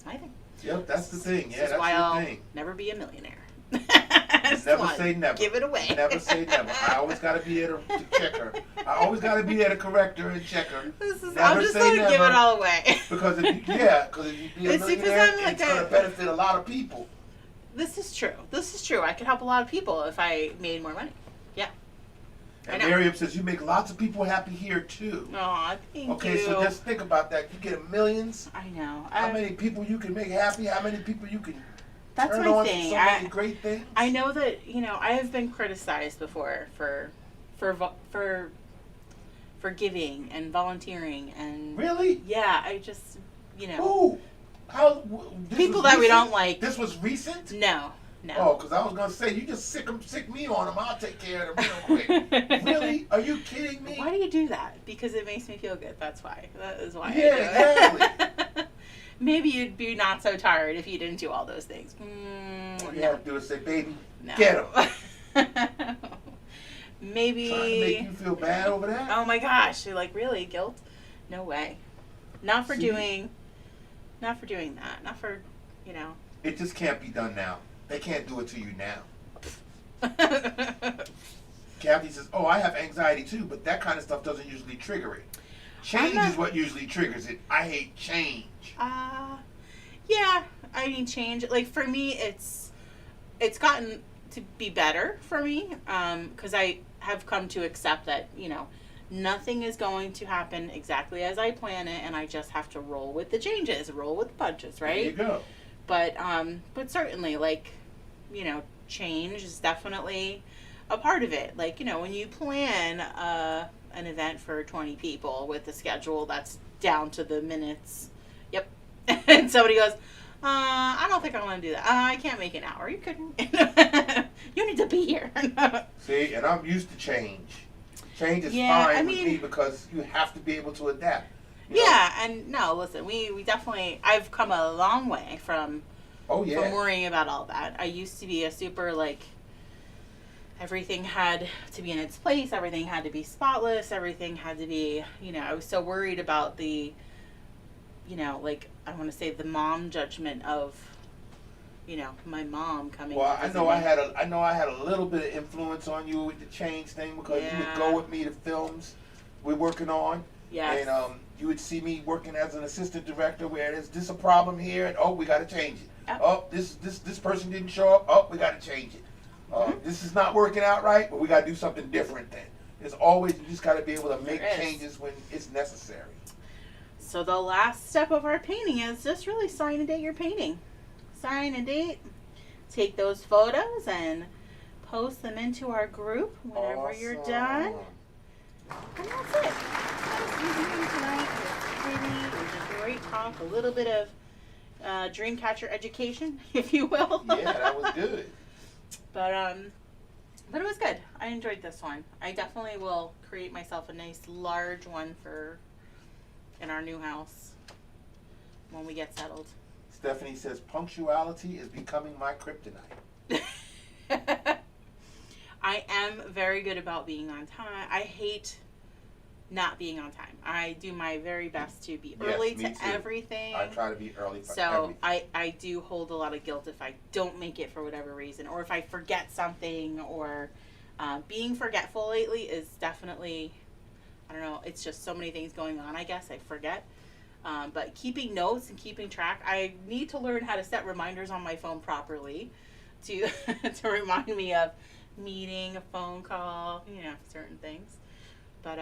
thing. Yep, that's the thing. Yeah, This is that's why the I'll thing. never be a millionaire. Never say never. Give it away. Never say never. I always got to be there to check her. I always got to be there to correct her and check her. I'm just going to give it all away. Because if you be a millionaire, it's going to benefit a lot of people. This is true. This is true. I could help a lot of people if I made more money. Yeah. And Miriam says, you make lots of people happy here, too. Aw, thank you. Okay, so just think about that. You get millions. I know. How many people you can make happy? How many people you can That's turn my on thing. to so many great things? I know that, I have been criticized before for giving and volunteering and... Really? Yeah, I just, Who? people that we don't like. This was recent? No. Oh, because I was going to say, you just sick me on them. I'll take care of them real quick. Really? Are you kidding me? Why do you do that? Because it makes me feel good. That's why. That is why Yeah, I do it. exactly. Maybe you'd be not so tired if you didn't do all those things. All you have to do is say, baby, no. get them. Maybe. Trying to make you feel bad over that? Oh my gosh. You're like, really? Guilt? No way. Not for doing that. Not for, It just can't be done now. They can't do it to you now. Kathy says, oh, I have anxiety too, but that kind of stuff doesn't usually trigger it. Change is what usually triggers it. I hate change. Yeah. I mean, change. Like, for me, it's gotten to be better for me, because I have come to accept that, nothing is going to happen exactly as I plan it, and I just have to roll with the changes, roll with the punches, right? There you go. But certainly, like, change is definitely a part of it. Like, when you plan an event for 20 people with a schedule that's down to the minutes, yep, and somebody goes, I don't think I want to do that. I can't make an hour. You couldn't. You need to be here. See, and I'm used to change. Change is fine with me because you have to be able to adapt. And no, listen, we definitely, I've come a long way from worrying about all that. I used to be a super, like, everything had to be in its place, everything had to be spotless, everything had to be, I was so worried about the, like, I want to say the mom judgment of, my mom coming. Well, I know I had a little bit of influence on you with the change thing because you would go with me to films we're working on. Yes. And you would see me working as an assistant director where there's this a problem here and we got to change it. Yep. Oh, this person didn't show up. Oh, we got to change it. This is not working out right, but we got to do something different then. There's always, you just got to be able to make changes when it's necessary. So the last step of our painting is just really sign and date your painting. Sign and date. Take those photos and post them into our group whenever you're done. And that's it. That was easy tonight. It was pretty. It was a great talk. A little bit of Dreamcatcher education, if you will. Yeah, that was good. But it was good. I enjoyed this one. I definitely will create myself a nice large one in our new house when we get settled. Stephanie says punctuality is becoming my kryptonite. I am very good about being on time. I hate not being on time. I do my very best to be early to everything. I try to be early for everything. So I do hold a lot of guilt if I don't make it for whatever reason, or if I forget something, or being forgetful lately is definitely, I don't know, it's just so many things going on, I guess, I forget. But keeping notes and keeping track, I need to learn how to set reminders on my phone properly to to remind me of meeting, a phone call, certain things. But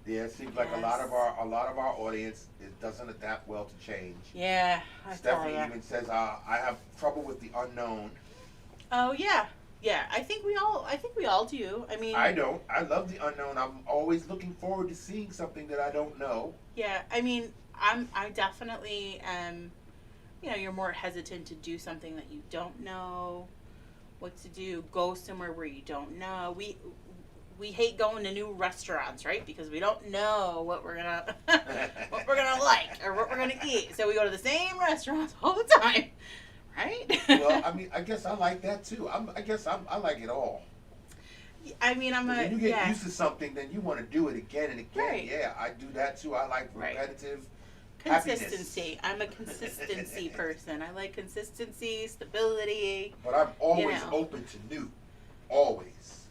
yeah, it seems like a lot of our audience doesn't adapt well to change. Yeah, Stephanie even says I have trouble with the unknown. Oh yeah. Yeah, I think we all do. I mean, I don't. I love the unknown. I'm always looking forward to seeing something that I don't know. Yeah, I mean, I definitely am. You're more hesitant to do something that you don't know what to do. Go somewhere where you don't know. We hate going to new restaurants, right? Because we don't know what we're gonna like or what we're gonna eat. So we go to the same restaurants all the time. Right? Well, I mean, I guess I like that too. I like it all. I mean, when you get used to something, then you want to do it again and again. Right. Yeah, I do that too. I like repetitive Consistency. I'm a consistency person. I like consistency, stability. But I'm always You know. open to new. Always.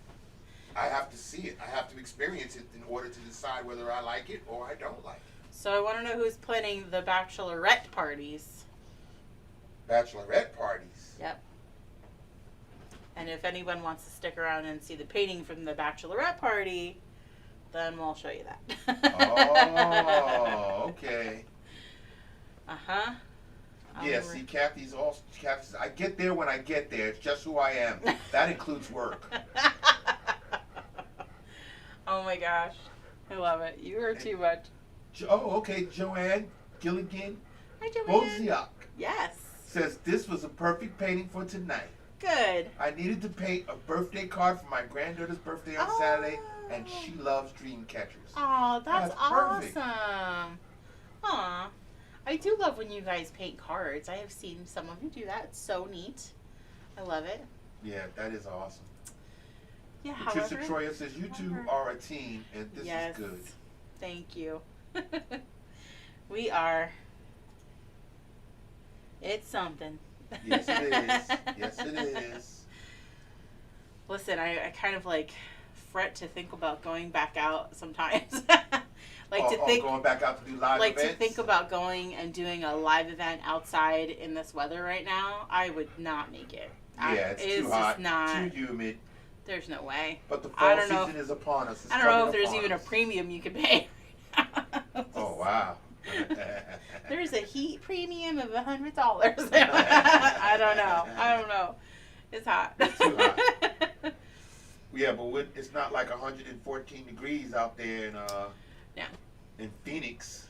I have to see it. I have to experience it in order to decide whether I like it or I don't like it. So I want to know who's planning the bachelorette parties. Bachelorette parties. Yep. And if anyone wants to stick around and see the painting from the bachelorette party, then we'll show you that. Oh, okay. Uh-huh. Yeah, see, Kathy's I get there when I get there. It's just who I am. That includes work. Oh my gosh. I love it. You are too much. Oh, okay. Joanne Gilligan Hi, Joanne. Boziak Yes. says this was a perfect painting for tonight. Good. I needed to paint a birthday card for my granddaughter's birthday on Saturday, and she loves Dreamcatchers. Oh, that's perfect. awesome. Aw. I do love when you guys paint cards. I have seen some of you do that. It's so neat. I love it. Yeah, that is awesome. Yeah, Patricia however, Troya says you two are a team, and this yes, is good. Thank you. We are. It's something. Yes, it is. Yes, it is. Listen, I kind of like fret to think about going back out sometimes. Going back out to do live events? To think about going and doing a live event outside in this weather right now. I would not make it. Yeah, it's too hot, too humid. There's no way. But the fall season is upon us. I don't know if there's even a premium you can pay. Oh, wow. There's a heat premium of $100. I don't know. It's hot. It's too hot. Yeah, but it's not like 114 degrees out there in Phoenix.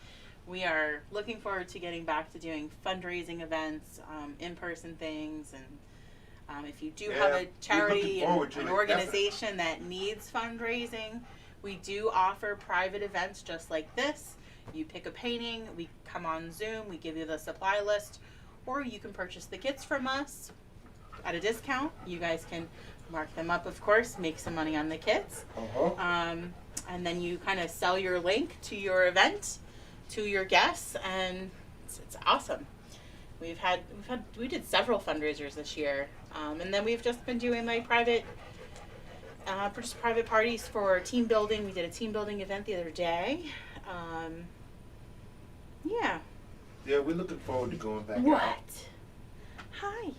We are looking forward to getting back to doing fundraising events, in-person things, and if you do have a charity, an organization that needs fundraising, we do offer private events just like this. You pick a painting, we come on Zoom, we give you the supply list, or you can purchase the kits from us at a discount. You guys can mark them up, of course, make some money on the kits. And then you kind of sell your link to your event to your guests, and it's awesome. We did several fundraisers this year, and then we've just been doing like private parties for team building. We did a team building event the other day. Yeah, we're looking forward to going back What? out. Hi.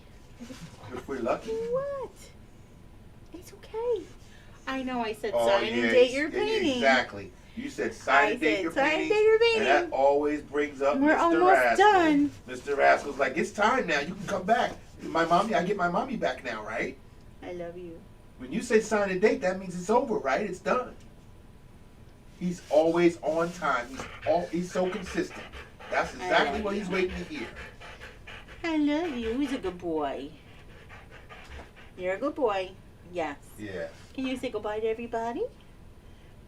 If we're lucky. What? It's okay. I know I said sign and date your painting. Exactly. You said sign and date your painting. And that always brings up We're Mr. almost Rascal. done. Mr. Rascal's like, it's time now. You can come back. I get my mommy back now, right? I love you. When you say sign and date, that means it's over, right? It's done. He's always on time. He's so consistent. That's exactly what he's waiting to hear. I love you. He's a good boy. You're a good boy. Yes. Yeah. Can you say goodbye to everybody?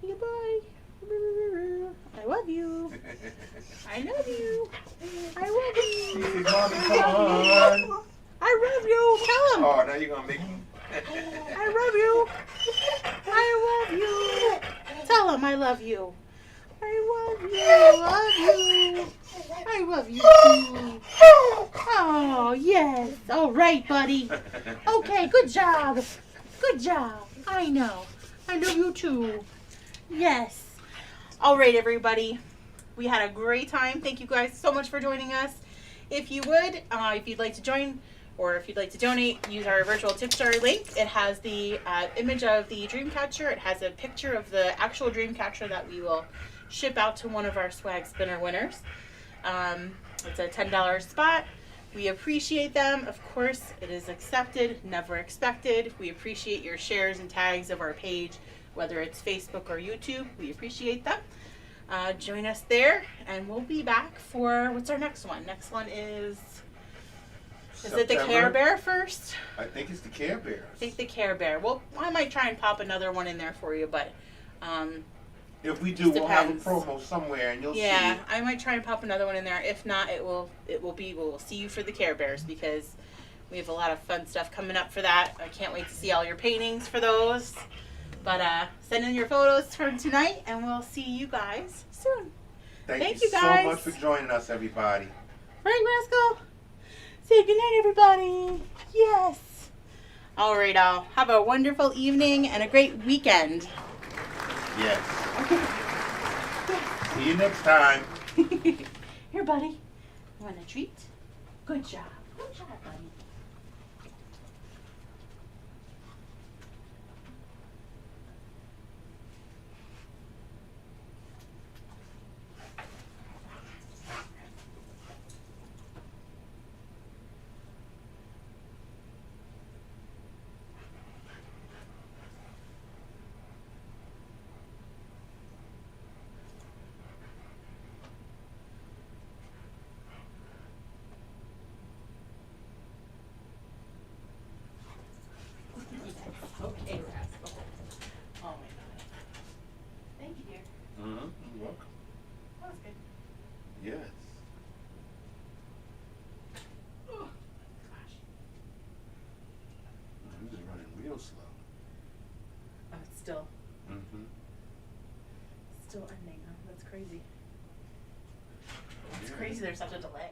Goodbye. I love you. I love you. I love you. He said, Mommy, come on. I love you. Tell him. Oh, now you're going to make me. I love you. I love you. Tell him I love you. I love you. I love you. I love you too. Oh, yes. All right, buddy. Okay, good job. Good job. I know. I love you too. Yes. All right, everybody. We had a great time. Thank you guys so much for joining us. If you would, if you'd like to join or if you'd like to donate, use our virtual Tipster link. It has the image of the Dreamcatcher. It has a picture of the actual Dreamcatcher that we will ship out to one of our swag spinner winners. It's a $10 spot. We appreciate them. Of course, it is accepted, never expected. We appreciate your shares and tags of our page, whether it's Facebook or YouTube. We appreciate them. Join us there, and we'll be back for, what's our next one? Next one is it the Care Bear first? I think it's the Care Bears. I think the Care Bear. Well, I might try and pop another one in there for you, but if we do, we'll have a promo somewhere, and you'll see it. Yeah, I might try and pop another one in there. If not, we'll see you for the Care Bears, because we have a lot of fun stuff coming up for that. I can't wait to see all your paintings for those. But send in your photos for tonight, and we'll see you guys soon. Thank you you guys so much for joining us, everybody. Right, Rascal? Say goodnight, everybody. Yes. All right, all. Have a wonderful evening and a great weekend. Yes. See you next time. Here, buddy. You want a treat? Good job. Good job, buddy. Okay, Rascal. Oh, my God. Thank you, dear. You're welcome. That was good. Yes. Oh, gosh. He was running real slow. Oh, it's still Mm-hmm. ending, huh? That's crazy. It's Yeah. crazy there's such a delay.